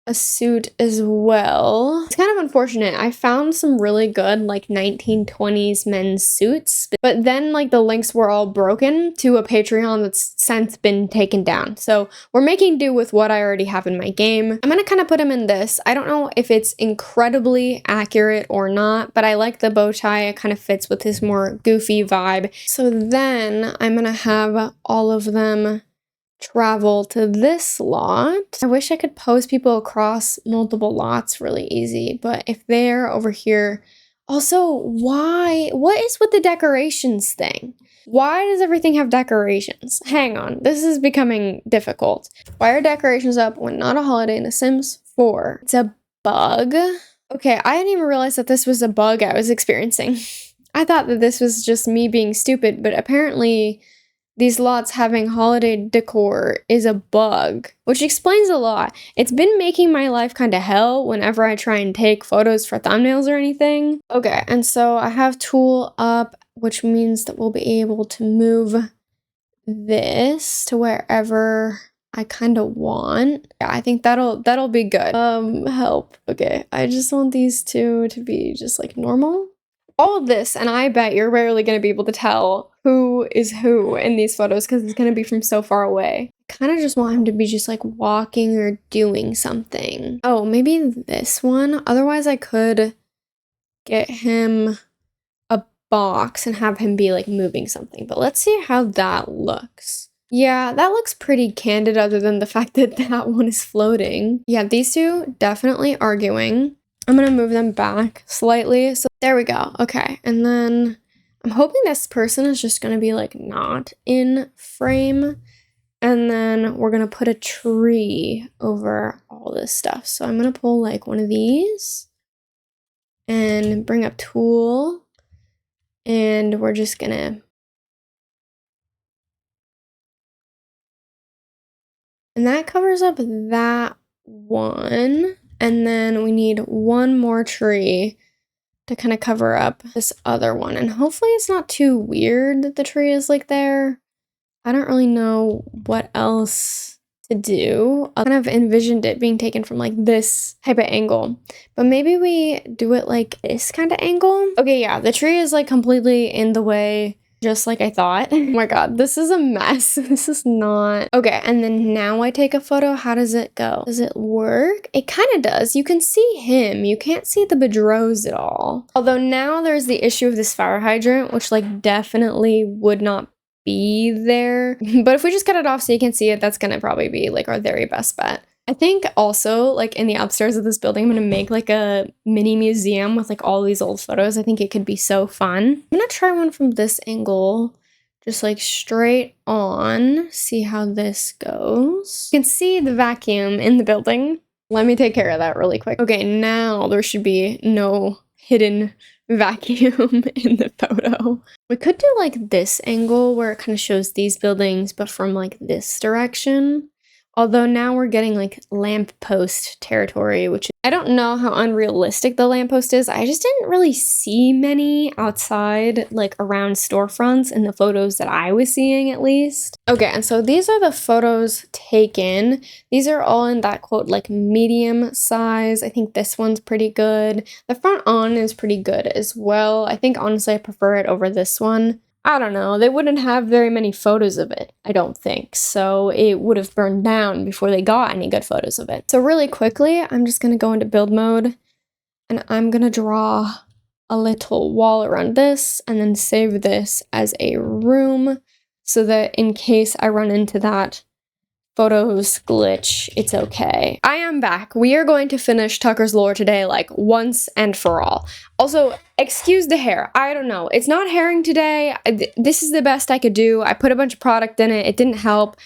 a suit as well. It's kind of unfortunate. I found some really good like 1920s men's suits, but then like the links were all broken to a Patreon that's since been taken down. So we're making do with what I already have in my game. I'm gonna kind of put him in this. I don't know if it's incredibly accurate or not, but I like the bow tie. It kind of fits with his more goofy vibe. So then I'm gonna have all of them travel to this lot. I wish I could pose people across multiple lots really easy, but if they're over here... Also, what is with the decorations thing? Why does everything have decorations? Hang on, this is becoming difficult. Why are decorations up when not a holiday in The Sims 4? It's a bug? Okay, I didn't even realize that this was a bug I was experiencing. I thought that this was just me being stupid, but apparently these lots having holiday decor is a bug, which explains a lot. It's been making my life kind of hell whenever I try and take photos for thumbnails or anything. Okay, and so I have tool up, which means that we'll be able to move this to wherever I kind of want. Yeah, I think that'll be good. Help. Okay, I just want these two to be just like normal. All of this, and I bet you're rarely going to be able to tell who is who in these photos because it's going to be from so far away. Kind of just want him to be just like walking or doing something. Oh, maybe this one. Otherwise, I could get him a box and have him be like moving something. But let's see how that looks. Yeah, that looks pretty candid other than the fact that that one is floating. Yeah, these two definitely arguing. I'm gonna move them back slightly. So there we go. Okay, and then I'm hoping this person is just gonna be like not in frame. And then we're gonna put a tree over all this stuff. So I'm gonna pull like one of these and bring up tool. And we're just gonna. And that covers up that one. And then we need one more tree to kind of cover up this other one. And hopefully it's not too weird that the tree is like there. I don't really know what else to do. I kind of envisioned it being taken from like this type of angle. But maybe we do it like this kind of angle. Okay, yeah, the tree is like completely in the way. Just like I thought. Oh my god, this is a mess. This is not... Okay, and then now I take a photo. How does it go? Does it work? It kind of does. You can see him. You can't see the bedros at all. Although now there's the issue of this fire hydrant, which like definitely would not be there. But if we just cut it off so you can see it, that's gonna probably be like our very best bet. I think also, like, in the upstairs of this building, I'm gonna make, like, a mini museum with, like, all these old photos. I think it could be so fun. I'm gonna try one from this angle, just, like, straight on, see how this goes. You can see the vacuum in the building. Let me take care of that really quick. Okay, now there should be no hidden vacuum in the photo. We could do, like, this angle where it kind of shows these buildings, but from, like, this direction. Although now we're getting like lamppost territory, which I don't know how unrealistic the lamppost is. I just didn't really see many outside, like around storefronts in the photos that I was seeing at least. Okay, and so these are the photos taken. These are all in that quote like medium size. I think this one's pretty good. The front on is pretty good as well. I think honestly I prefer it over this one. I don't know, they wouldn't have very many photos of it, I don't think, so it would have burned down before they got any good photos of it. So really quickly, I'm just gonna go into build mode, and I'm gonna draw a little wall around this, and then save this as a room, so that in case I run into that photos glitch, it's okay. I am back. We are going to finish Tucker's lore today, like, once and for all. Also, excuse the hair. I don't know. It's not herring today. This is the best I could do. I put a bunch of product in it. It didn't help.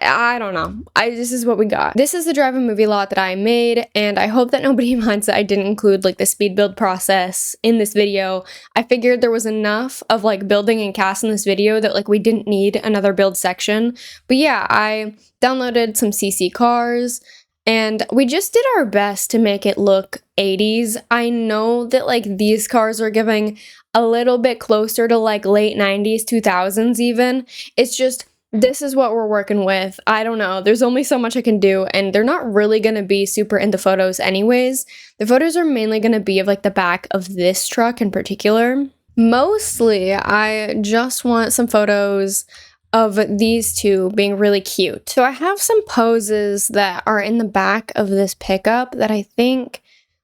I don't know. This is what we got. This is the drive a movie lot that I made, and I hope that nobody minds that I didn't include like the speed build process in this video. I figured there was enough of like building and cast in this video that like we didn't need another build section. But yeah, I downloaded some CC cars, and we just did our best to make it look 80s. I know that like these cars are giving a little bit closer to like late 90s, 2000s even. It's just this is what we're working with. I don't know. There's only so much I can do, and they're not really going to be super into photos anyways. The photos are mainly going to be of like the back of this truck in particular. Mostly, I just want some photos of these two being really cute. So I have some poses that are in the back of this pickup that I think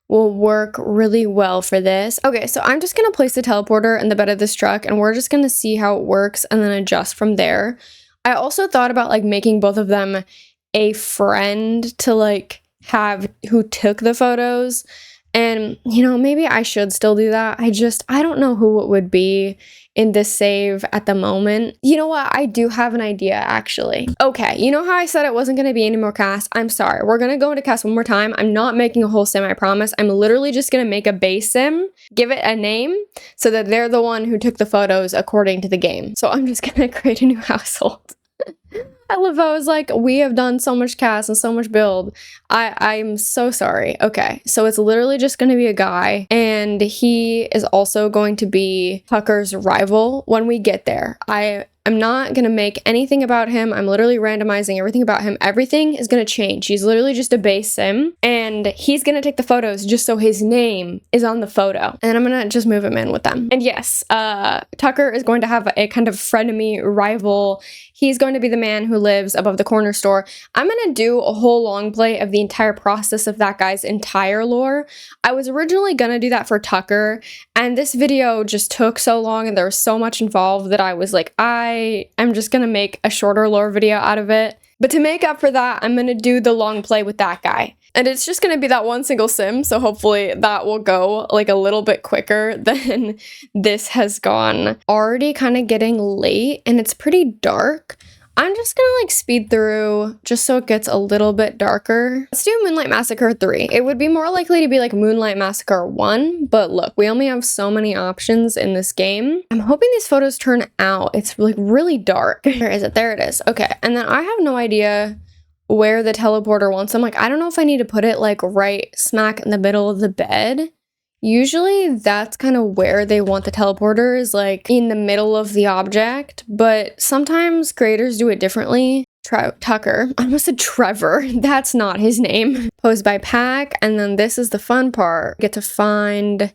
will work really well for this. Okay, so I'm just going to place the teleporter in the bed of this truck, and we're just going to see how it works and then adjust from there. I also thought about like making both of them a friend to like have who took the photos, And, you know, maybe I should still do that. I don't know who it would be in this save at the moment. You know what? I do have an idea, actually. Okay, you know how I said it wasn't going to be any more casts? I'm sorry. We're going to go into cast one more time. I'm not making a whole sim, I promise. I'm literally just going to make a base sim, give it a name, so that they're the one who took the photos according to the game. So I'm just going to create a new household. I love how I was like, we have done so much cast and so much build. I'm so sorry. Okay, so it's literally just going to be a guy, and he is also going to be Tucker's rival when we get there. I'm not going to make anything about him. I'm literally randomizing everything about him. Everything is going to change. He's literally just a base sim, and he's going to take the photos just so his name is on the photo. And I'm going to just move him in with them. And yes, Tucker is going to have a kind of frenemy rival. He's going to be the man who lives above the corner store. I'm going to do a whole long play of the entire process of that guy's entire lore. I was originally going to do that for Tucker, and this video just took so long and there was so much involved that I was like, I'm just gonna make a shorter lore video out of it. But to make up for that, I'm gonna do the long play with that guy. And it's just gonna be that one single sim, so hopefully that will go like a little bit quicker than this has gone. Already kind of getting late and it's pretty dark. I'm just gonna like speed through just so it gets a little bit darker. Let's do Moonlight Massacre 3. It would be more likely to be like Moonlight Massacre 1, but look, we only have so many options in this game. I'm hoping these photos turn out. It's like really dark. Where is it? There it is. Okay, and then I have no idea where the teleporter wants them. Like, I don't know if I need to put it like right smack in the middle of the bed. Usually that's kind of where they want the teleporter, is like in the middle of the object, but sometimes creators do it differently. Tucker, I almost said Trevor, that's not his name. Posed by Pack, and then this is the fun part. Get to find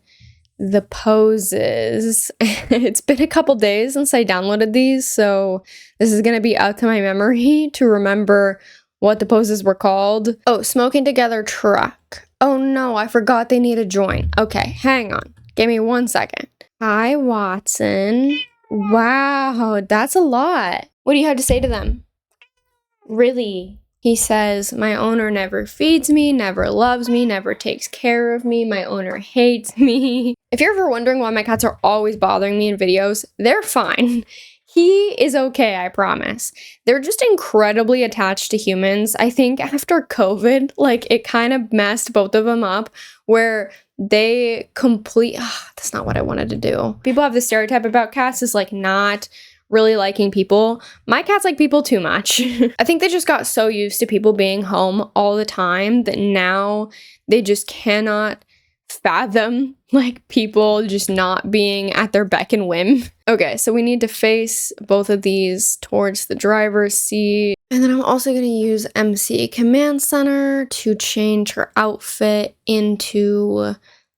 the poses. It's been a couple days since I downloaded these, so this is gonna be out to my memory to remember what the poses were called. Oh, Smoking Together Truck. Oh no, I forgot they need a join. Okay, hang on. Give me 1 second. Hi, Watson. Wow, that's a lot. What do you have to say to them? Really? He says, my owner never feeds me, never loves me, never takes care of me. My owner hates me. If you're ever wondering why my cats are always bothering me in videos, they're fine. He is okay, I promise. They're just incredibly attached to humans. I think after COVID, like, it kind of messed both of them up, where they that's not what I wanted to do. People have this stereotype about cats is like not really liking people. My cats like people too much. I think they just got so used to people being home all the time that now they just cannot fathom like people just not being at their beck and whim. Okay, so we need to face both of these towards the driver's seat. And then I'm also going to use MC Command Center to change her outfit into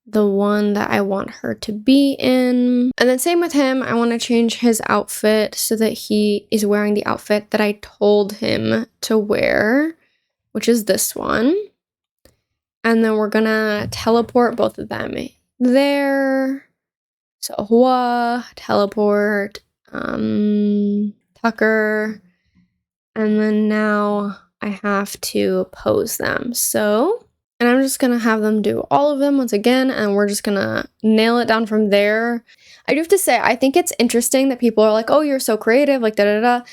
the one that I want her to be in. And then same with him, I want to change his outfit so that he is wearing the outfit that I told him to wear, which is this one. And then we're gonna teleport both of them there. So Hua, teleport, Tucker, and then now I have to pose them. So, and I'm just gonna have them do all of them once again, and we're just gonna nail it down from there. I do have to say, I think it's interesting that people are like, oh, you're so creative, like da-da-da.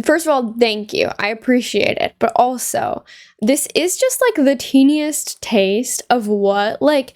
First of all, thank you. I appreciate it. But also, this is just like the teeniest taste of what like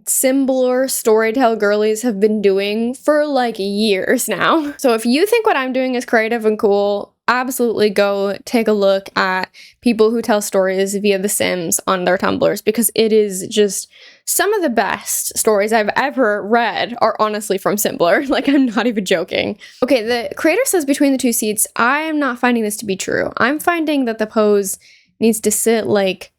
Simblor Storytell girlies have been doing for like years now. So if you think what I'm doing is creative and cool, absolutely go take a look at people who tell stories via The Sims on their Tumblrs, because it is just some of the best stories I've ever read are honestly from Simblr. Like, I'm not even joking. Okay, the creator says between the two seats. I am not finding this to be true. I'm finding that the pose needs to sit like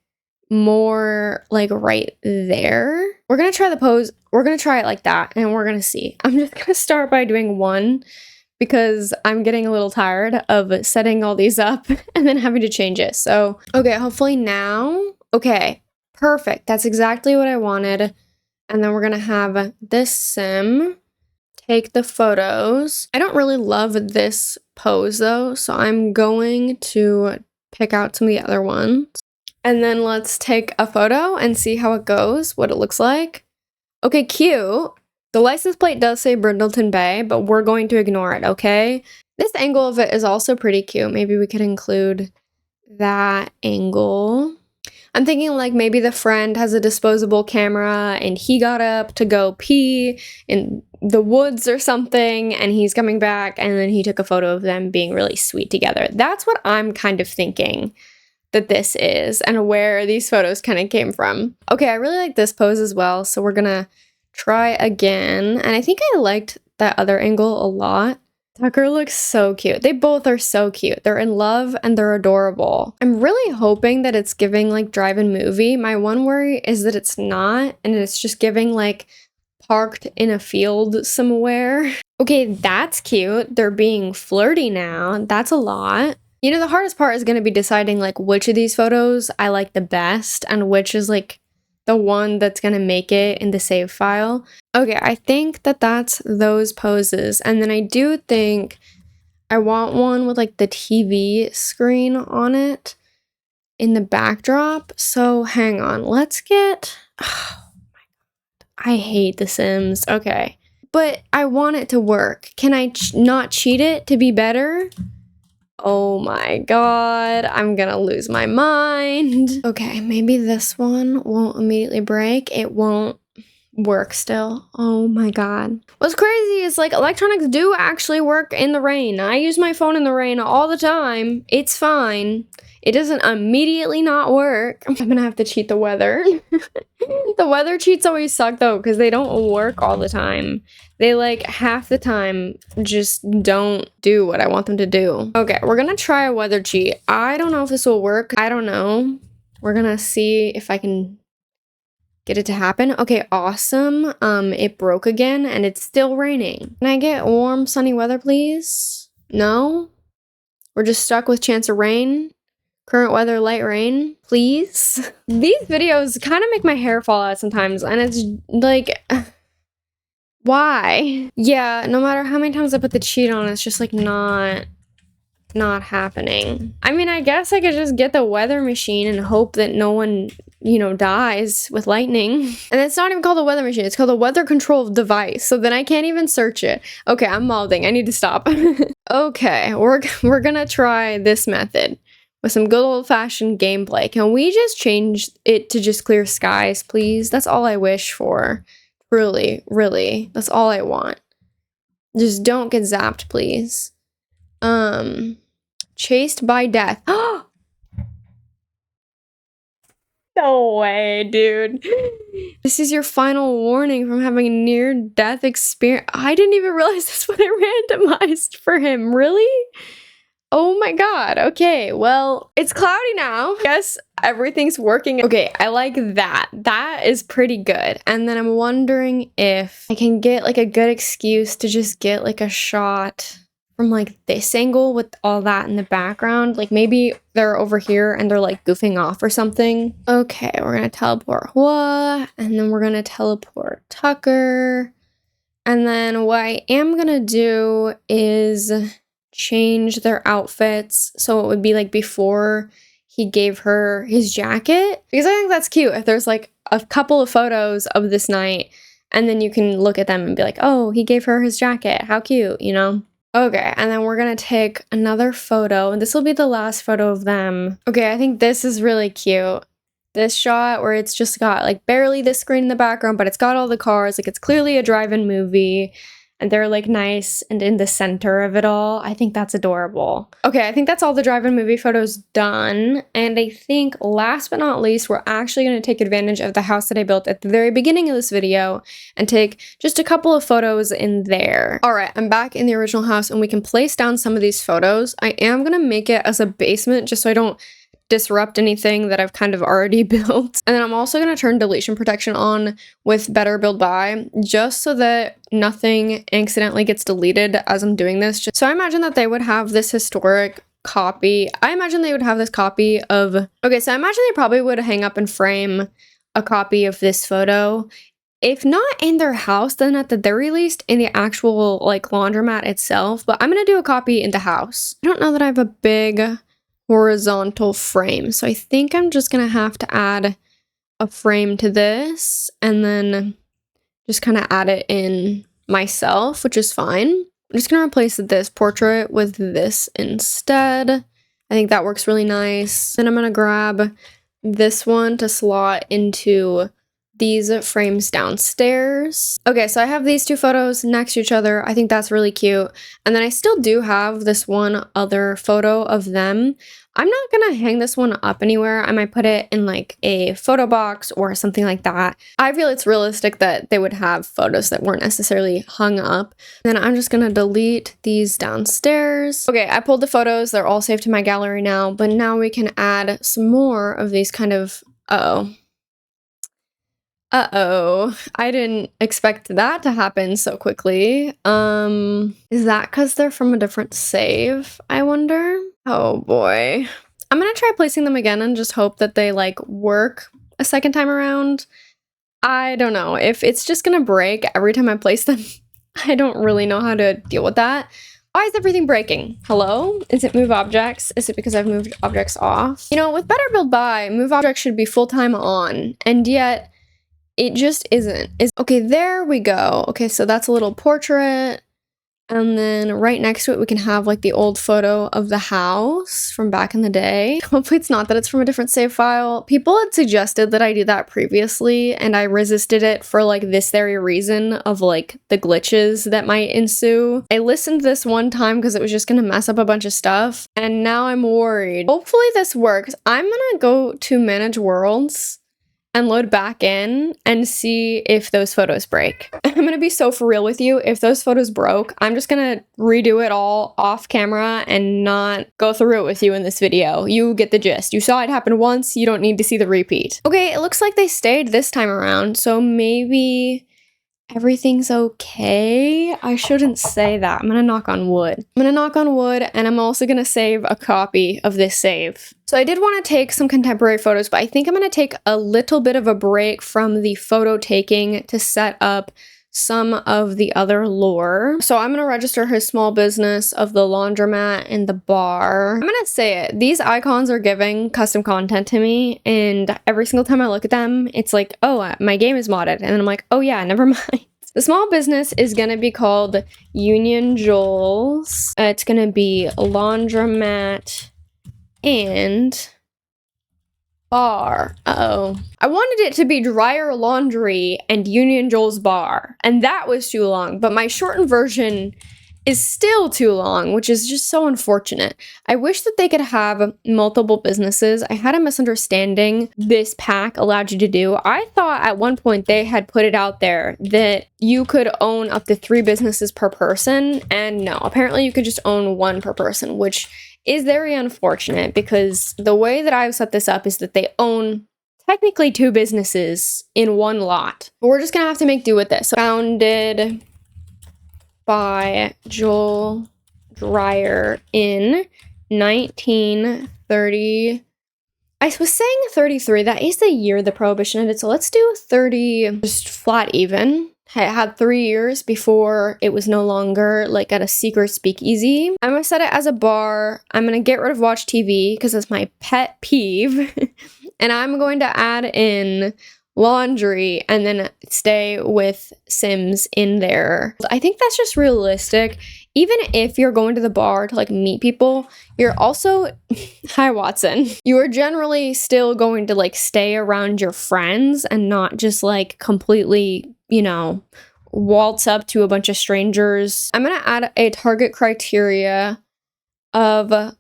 more like right there. We're gonna try the pose. We're gonna try it like that and we're gonna see. I'm just gonna start by doing one, because I'm getting a little tired of setting all these up and then having to change it. So, okay, hopefully now. Okay, perfect. That's exactly what I wanted. And then we're gonna have this sim take the photos. I don't really love this pose though, so I'm going to pick out some of the other ones. And then let's take a photo and see how it goes, what it looks like. Okay, cute. The license plate does say Brindleton Bay, but we're going to ignore it, okay? This angle of it is also pretty cute. Maybe we could include that angle. I'm thinking like maybe the friend has a disposable camera and he got up to go pee in the woods or something and he's coming back and then he took a photo of them being really sweet together. That's what I'm kind of thinking that this is and where these photos kind of came from. Okay, I really like this pose as well, so we're gonna try again. And I think I liked that other angle a lot. Tucker looks so cute. They both are so cute. They're in love and they're adorable. I'm really hoping that it's giving like drive-in movie. My one worry is that it's not and it's just giving like parked in a field somewhere. Okay, that's cute. They're being flirty now. That's a lot. You know, the hardest part is going to be deciding like which of these photos I like the best and which is like the one that's going to make it in the save file. Okay, I think that that's those poses. And then I do think I want one with like the TV screen on it in the backdrop. So hang on, let's get... Oh my God, I hate The Sims. Okay, but I want it to work. Can I not cheat it to be better? Oh my God, I'm gonna lose my mind. Okay, maybe this one won't immediately break. It won't work still. Oh my God. What's crazy is like electronics do actually work in the rain. I use my phone in the rain all the time. It's fine. It doesn't immediately not work. I'm gonna have to cheat the weather. The weather cheats always suck though, because they don't work all the time. They like half the time just don't do what I want them to do. Okay, we're gonna try a weather cheat. I don't know if this will work. I don't know. We're gonna see if I can get it to happen. Okay, awesome. It broke again and it's still raining. Can I get warm, sunny weather, please? No? We're just stuck with chance of rain? Current weather, light rain, please? These videos kind of make my hair fall out sometimes, and it's like, why? Yeah, no matter how many times I put the cheat on, it's just like not happening. I mean, I guess I could just get the weather machine and hope that no one, you know, dies with lightning. And it's not even called a weather machine, it's called a weather control device, so then I can't even search it. Okay, I'm mouthing, I need to stop. Okay, we're gonna try this method with some good old-fashioned gameplay. Can we just change it to just clear skies, please? That's all I wish for. Really, really. That's all I want. Just don't get zapped, please. Chased by death. No way, dude. This is your final warning from having a near-death experience. I didn't even realize that's what I randomized for him. Really? Oh my God. Okay, well, it's cloudy now. Guess everything's working. Okay, I like that. That is pretty good. And then I'm wondering if I can get like a good excuse to just get like a shot from like this angle with all that in the background. Like maybe they're over here and they're like goofing off or something. Okay, we're gonna teleport Hua, and then we're gonna teleport Tucker. And then what I am gonna do is change their outfits so it would be like before he gave her his jacket, because I think that's cute if there's like a couple of photos of this night and then you can look at them and be like, oh, he gave her his jacket, how cute, you know? Okay, and then we're gonna take another photo, and this will be the last photo of them. Okay, I think this is really cute. This shot where it's just got like barely the screen in the background, but it's got all the cars, like it's clearly a drive-in movie. And they're like nice and in the center of it all. I think that's adorable. Okay, I think that's all the drive-in movie photos done. And I think last but not least, we're actually going to take advantage of the house that I built at the very beginning of this video and take just a couple of photos in there. All right, I'm back in the original house and we can place down some of these photos. I am going to make it as a basement just so I don't disrupt anything that I've kind of already built. And then I'm also going to turn deletion protection on with better build by, just so that nothing accidentally gets deleted as I'm doing this. So I imagine that they would have this historic copy. I imagine they would have this copy of, okay, so I imagine they probably would hang up and frame a copy of this photo. If not in their house, then at the very least in the actual like laundromat itself. But I'm going to do a copy in the house. I don't know that I have a big horizontal frame. So I think I'm just gonna have to add a frame to this and then just kind of add it in myself, which is fine. I'm just gonna replace this portrait with this instead. I think that works really nice. Then I'm gonna grab this one to slot into these frames downstairs. Okay, so I have these two photos next to each other. I think that's really cute. And then I still do have this one other photo of them. I'm not gonna hang this one up anywhere. I might put it in like a photo box or something like that. I feel it's realistic that they would have photos that weren't necessarily hung up. Then I'm just gonna delete these downstairs. Okay, I pulled the photos. They're all saved to my gallery now, but now we can add some more of these kind of, uh-oh, I didn't expect that to happen so quickly. Is that because they're from a different save, I wonder? Oh boy. I'm gonna try placing them again and just hope that they like work a second time around. I don't know. If it's just gonna break every time I place them, I don't really know how to deal with that. Why is everything breaking? Hello? Is it move objects? Is it because I've moved objects off? You know, with Better Build By, move objects should be full-time on, and yet it just isn't. Okay, there we go. Okay, so that's a little portrait. And then right next to it, we can have like the old photo of the house from back in the day. Hopefully it's not that it's from a different save file. People had suggested that I do that previously, and I resisted it for like this very reason of like the glitches that might ensue. I listened this one time because it was just gonna mess up a bunch of stuff, and now I'm worried. Hopefully this works. I'm gonna go to manage worlds and load back in and see if those photos break. I'm gonna be so for real with you. If those photos broke, I'm just gonna redo it all off camera and not go through it with you in this video. You get the gist. You saw it happen once, you don't need to see the repeat. Okay, it looks like they stayed this time around, so maybe everything's okay. I shouldn't say that. I'm gonna knock on wood. I'm gonna knock on wood, and I'm also gonna save a copy of this save. So I did want to take some contemporary photos, but I think I'm gonna take a little bit of a break from the photo taking to set up some of the other lore. So I'm gonna register his small business of the laundromat and the bar. I'm gonna say it, these icons are giving custom content to me, and every single time I look at them, it's like, oh, my game is modded. And then I'm like, oh yeah, never mind. The small business is gonna be called Union Joel's. It's gonna be laundromat and bar. Uh-oh. I wanted it to be Dryer Laundry and Union Joel's Bar, and that was too long, but my shortened version is still too long, which is just so unfortunate. I wish that they could have multiple businesses. I had a misunderstanding this pack allowed you to do. I thought at one point they had put it out there that you could own up to 3 businesses per person, and no, apparently you could just own 1 per person, which is very unfortunate because the way that I've set this up is that they own technically 2 businesses in 1 lot. But we're just gonna have to make do with this. Founded by Joel Dryer in 1930. I was saying 33, that is the year the Prohibition ended, so let's do 30, just flat even. I had 3 years before it was no longer like at a secret speakeasy. I'm gonna set it as a bar. I'm gonna get rid of watch TV because that's my pet peeve. And I'm going to add in laundry and then stay with Sims in there. I think that's just realistic. Even if you're going to the bar to like meet people, you're also, hi Watson, you are generally still going to like stay around your friends and not just like completely, you know, waltz up to a bunch of strangers. I'm gonna add a target criteria of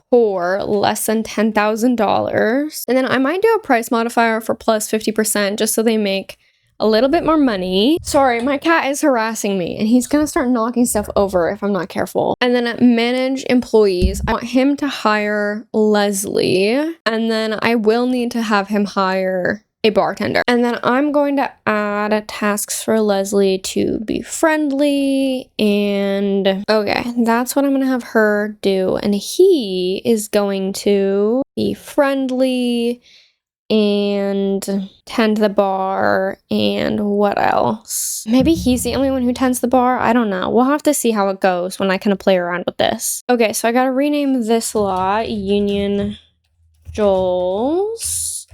poor, less than $10,000. And then I might do a price modifier for plus 50% just so they make a little bit more money. Sorry, my cat is harassing me and he's gonna start knocking stuff over if I'm not careful. And then manage employees. I want him to hire Leslie, and then I will need to have him hire a bartender. And then I'm going to add tasks for Leslie to be friendly, and okay, that's what I'm gonna have her do. And he is going to be friendly and tend the bar, and what else? Maybe he's the only one who tends the bar? I don't know. We'll have to see how it goes when I kind of play around with this. Okay, so I gotta rename this lot Union Joel's.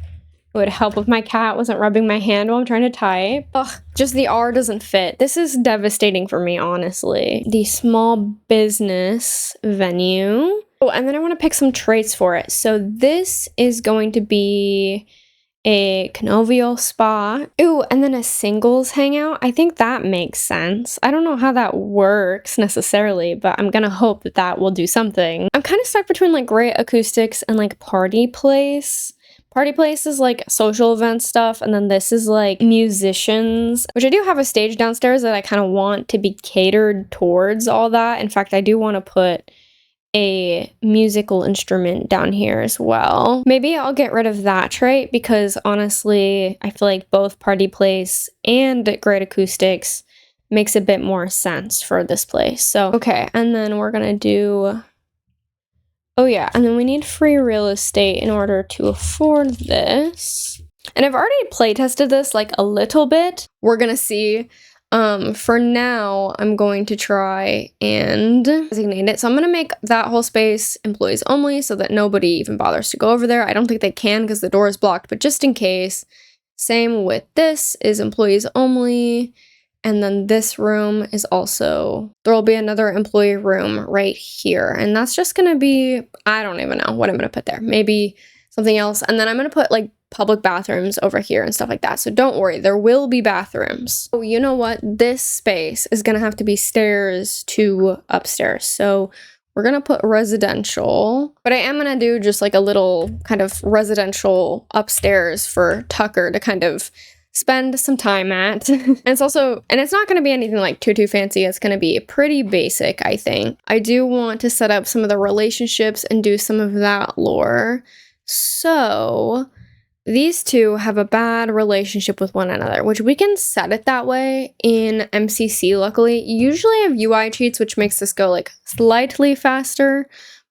It would help if my cat wasn't rubbing my hand while I'm trying to type. Ugh, just the R doesn't fit. This is devastating for me, honestly. The small business venue. Oh, and then I want to pick some traits for it. So this is going to be a convivial spot. Ooh, and then a singles hangout. I think that makes sense. I don't know how that works necessarily, but I'm gonna hope that that will do something. I'm kind of stuck between like great acoustics and like party place. Party place is like social event stuff, and then this is like musicians, which I do have a stage downstairs that I kind of want to be catered towards all that. In fact, I do want to put a musical instrument down here as well. Maybe I'll get rid of that trait because honestly, I feel like both party place and great acoustics makes a bit more sense for this place. So, okay, and then we're gonna do... Oh yeah, and then we need free real estate in order to afford this. And I've already play tested this like a little bit. We're gonna see. For now, I'm going to try and designate it. So I'm gonna make that whole space employees only so that nobody even bothers to go over there. I don't think they can because the door is blocked, but just in case. Same with this is employees only. And then this room is also, there will be another employee room right here. And that's just going to be, I don't even know what I'm going to put there. Maybe something else. And then I'm going to put like public bathrooms over here and stuff like that. So don't worry, there will be bathrooms. Oh, you know what? This space is going to have to be stairs to upstairs. So we're going to put residential, but I am going to do just like a little kind of residential upstairs for Tucker to kind of spend some time at. And it's also, and it's not going to be anything like too fancy. It's going to be pretty basic, I think. I do want to set up some of the relationships and do some of that lore. So these two have a bad relationship with one another, which we can set it that way in MCC, luckily. Usually I have UI cheats, which makes this go like slightly faster,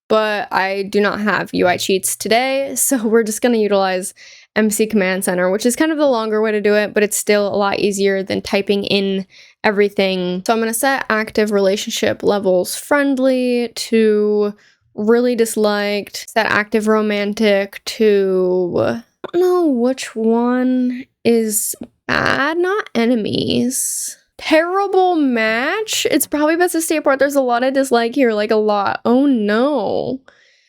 but I do not have UI cheats today. So we're just going to utilize MC Command Center, which is kind of the longer way to do it, but it's still a lot easier than typing in everything. So I'm going to set active relationship levels friendly to really disliked, set active romantic to, I don't know which one is bad, not enemies. Terrible match. It's probably best to stay apart. There's a lot of dislike here, like a lot. Oh no.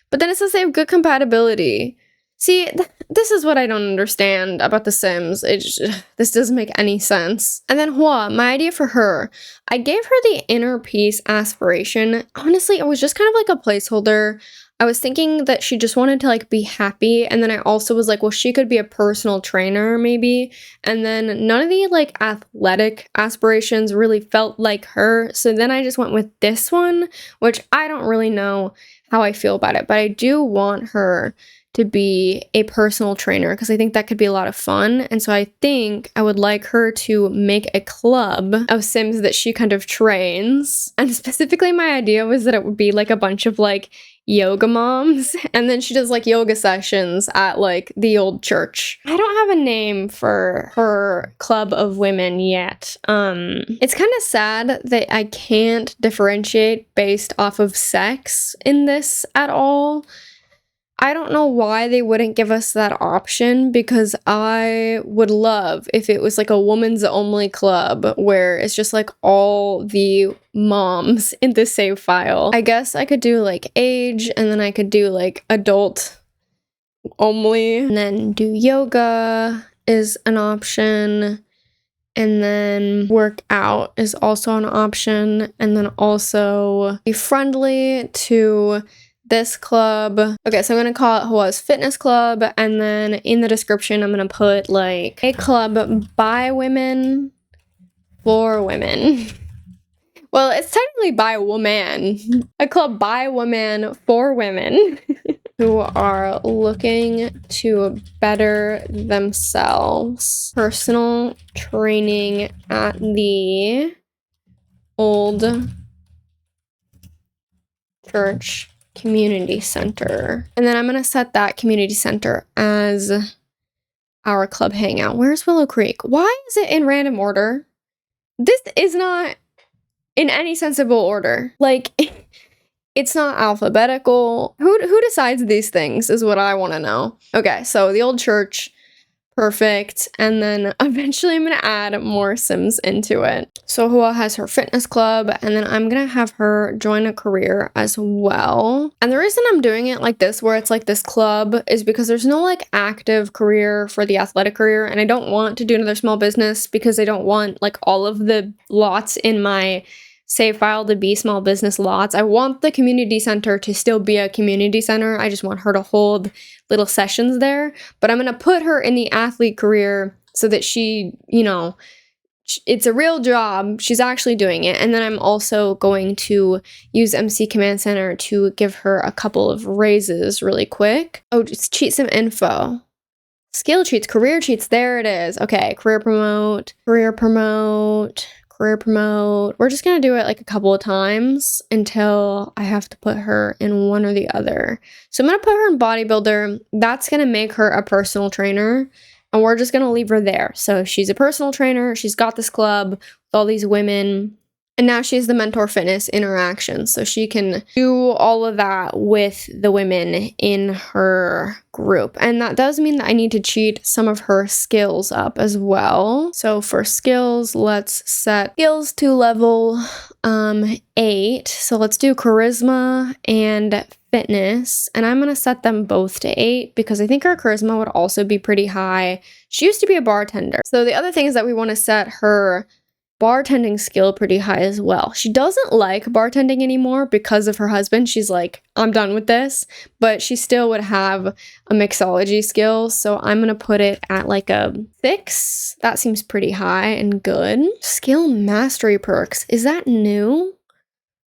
But then it says they have good compatibility. See, this is what I don't understand about The Sims. This doesn't make any sense. And then Hua, my idea for her. I gave her the inner peace aspiration. Honestly, it was just kind of like a placeholder. I was thinking that she just wanted to like be happy. And then I also was like, well, she could be a personal trainer maybe. And then none of the like athletic aspirations really felt like her. So then I just went with this one, which I don't really know how I feel about it. But I do want her to be a personal trainer because I think that could be a lot of fun. And so I think I would like her to make a club of Sims that she kind of trains. And specifically my idea was that it would be like a bunch of like yoga moms, and then she does like yoga sessions at like the old church. I don't have a name for her club of women yet. It's kind of sad that I can't differentiate based off of sex in this at all. I don't know why they wouldn't give us that option, because I would love if it was like a woman's only club where it's just like all the moms in the save file. I guess I could do like age, and then I could do like adult only, and then do yoga is an option, and then work out is also an option, and then also be friendly to this club. Okay, so I'm gonna call it Hua's Fitness Club, and then in the description I'm gonna put like a club by women for women. Well, it's technically by woman. A club by women for women who are looking to better themselves. Personal training at the old church community center. And then I'm going to set that community center as our club hangout. Where's Willow Creek? Why is it in random order? This is not in any sensible order. Like, it's not alphabetical. Who decides these things is what I want to know. Okay, so the old church. Perfect. And then eventually I'm going to add more Sims into it. So Hua has her fitness club, and then I'm going to have her join a career as well. And the reason I'm doing it like this, where it's like this club, is because there's no like active career for the athletic career. And I don't want to do another small business because I don't want like all of the lots in my save file to be small business lots. I want the community center to still be a community center. I just want her to hold little sessions there, but I'm going to put her in the athlete career so that she, you know, it's a real job. She's actually doing it. And then I'm also going to use MC Command Center to give her a couple of raises really quick. Oh, just cheat some info. Skill cheats, career cheats. There it is. Okay, career promote, career promote. Career promote. We're just gonna do it like a couple of times until I have to put her in one or the other. So I'm gonna put her in bodybuilder. That's gonna make her a personal trainer, and we're just gonna leave her there. So she's a personal trainer. She's got this club with all these women. And now she has the mentor fitness interaction, so she can do all of that with the women in her group. And that does mean that I need to cheat some of her skills up as well. So for skills, let's set skills to level 8. So let's do charisma and fitness. And I'm going to set them both to 8 because I think her charisma would also be pretty high. She used to be a bartender. So the other thing is that we want to set her bartending skill pretty high as well. She doesn't like bartending anymore because of her husband. She's like, I'm done with this, but she still would have a mixology skill. So I'm going to put it at like a 6. That seems pretty high and good. Skill mastery perks. Is that new?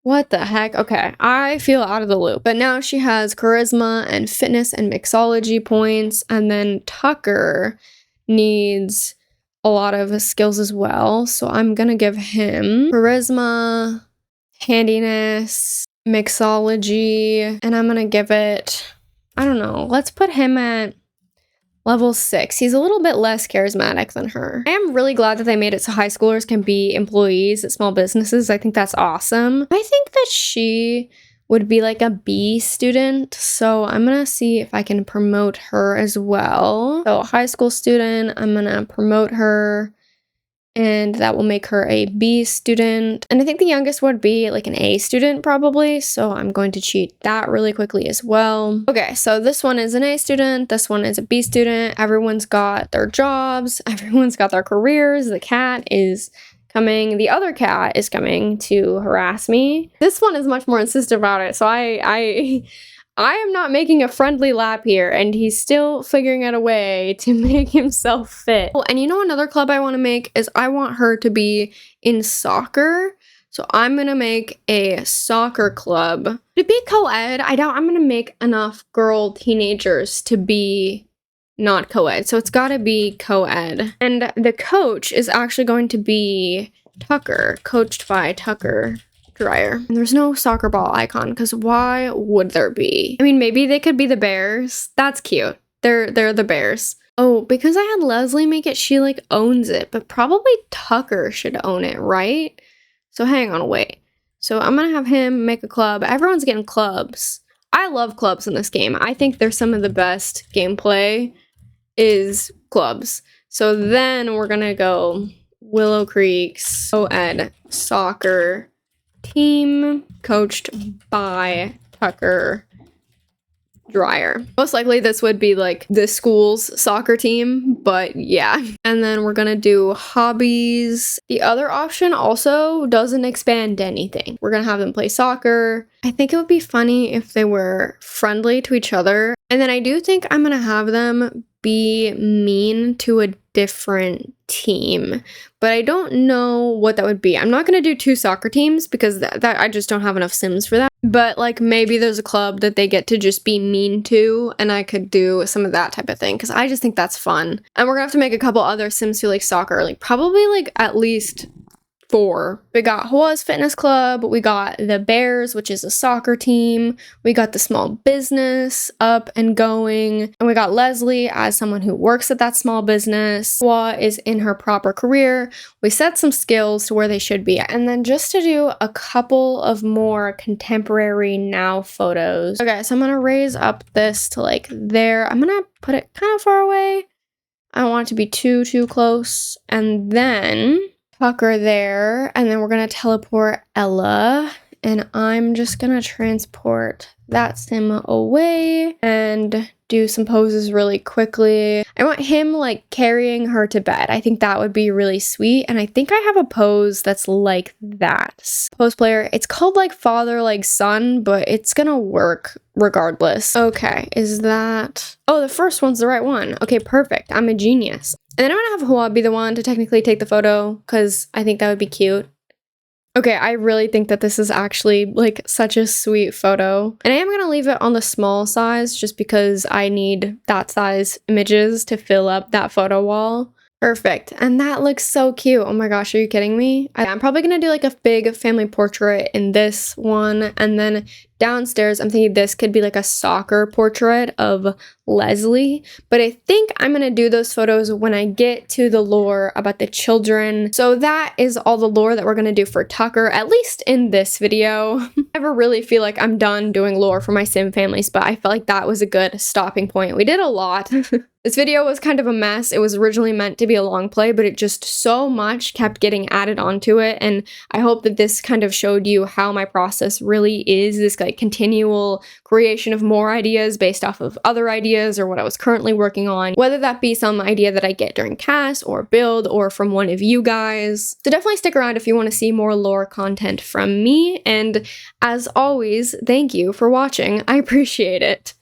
What the heck? Okay, I feel out of the loop. But now she has charisma and fitness and mixology points. And then Tucker needs a lot of skills as well. So I'm gonna give him charisma, handiness, mixology, and I'm gonna give it, I don't know, let's put him at level 6. He's a little bit less charismatic than her. I am really glad that they made it so high schoolers can be employees at small businesses. I think that's awesome. I think that she would be like a B student, so I'm gonna see if I can promote her as well. So high school student, I'm gonna promote her, and that will make her a B student. And I think the youngest would be like an A student probably, so I'm going to cheat that really quickly as well. Okay, so this one is an A student, this one is a B student. Everyone's got their jobs, everyone's got their careers. The cat is coming. The other cat is coming to harass me. This one is much more insistent about it, so I am not making a friendly lap here, and he's still figuring out a way to make himself fit. Oh, and you know another club I want to make is I want her to be in soccer. So I'm gonna make a soccer club. To be co-ed, I'm gonna make enough girl teenagers to be not co-ed, so it's gotta be co-ed. And the coach is actually going to be Tucker, coached by Tucker Dryer. And there's no soccer ball icon, because why would there be? I mean, maybe they could be the Bears. That's cute. They're the Bears. Oh, because I had Leslie make it, she like owns it, but probably Tucker should own it, right? So hang on, wait. So I'm gonna have him make a club. Everyone's getting clubs. I love clubs in this game. I think they're some of the best gameplay is clubs. So then we're gonna go Willow Creek's co-ed soccer team, coached by Tucker Dryer. Most likely this would be like the school's soccer team, but yeah. And then we're gonna do hobbies. The other option also doesn't expand anything. We're gonna have them play soccer. I think it would be funny if they were friendly to each other. And then I do think I'm gonna have them be mean to a different team, but I don't know what that would be. I'm not gonna do 2 soccer teams because that I just don't have enough Sims for that. But like maybe there's a club that they get to just be mean to, and I could do some of that type of thing because I just think that's fun. And we're gonna have to make a couple other Sims who like soccer, like probably like at least 4. We got Hua's Fitness Club, we got the Bears, which is a soccer team, we got the small business up and going, and we got Leslie as someone who works at that small business. Hua is in her proper career. We set some skills to where they should be. And then just to do a couple of more contemporary now photos. Okay, so I'm gonna raise up this to like there. I'm gonna put it kind of far away. I don't want it to be too close. And then Tucker there, and then we're gonna teleport Ella, and I'm just gonna transport that sim away and do some poses really quickly. I want him like carrying her to bed. I think that would be really sweet, and I think I have a pose that's like that. Pose player, it's called like father like son, but it's gonna work regardless. Okay, is that... Oh, the first one's the right one. Okay, perfect. I'm a genius. And then I'm gonna have Hua be the one to technically take the photo, because I think that would be cute. Okay, I really think that this is actually like such a sweet photo. And I am going to leave it on the small size just because I need that size images to fill up that photo wall. Perfect. And that looks so cute. Oh my gosh, are you kidding me? I'm probably going to do like a big family portrait in this one. And then downstairs, I'm thinking this could be like a soccer portrait of Leslie. But I think I'm going to do those photos when I get to the lore about the children. So that is all the lore that we're going to do for Tucker, at least in this video. I never really feel like I'm done doing lore for my sim families, but I felt like that was a good stopping point. We did a lot. This video was kind of a mess. It was originally meant to be a long play, but it just so much kept getting added onto it. And I hope that this kind of showed you how my process really is, this like continual creation of more ideas based off of other ideas or what I was currently working on, whether that be some idea that I get during cast or build or from one of you guys. So definitely stick around if you want to see more lore content from me. And as always, thank you for watching. I appreciate it.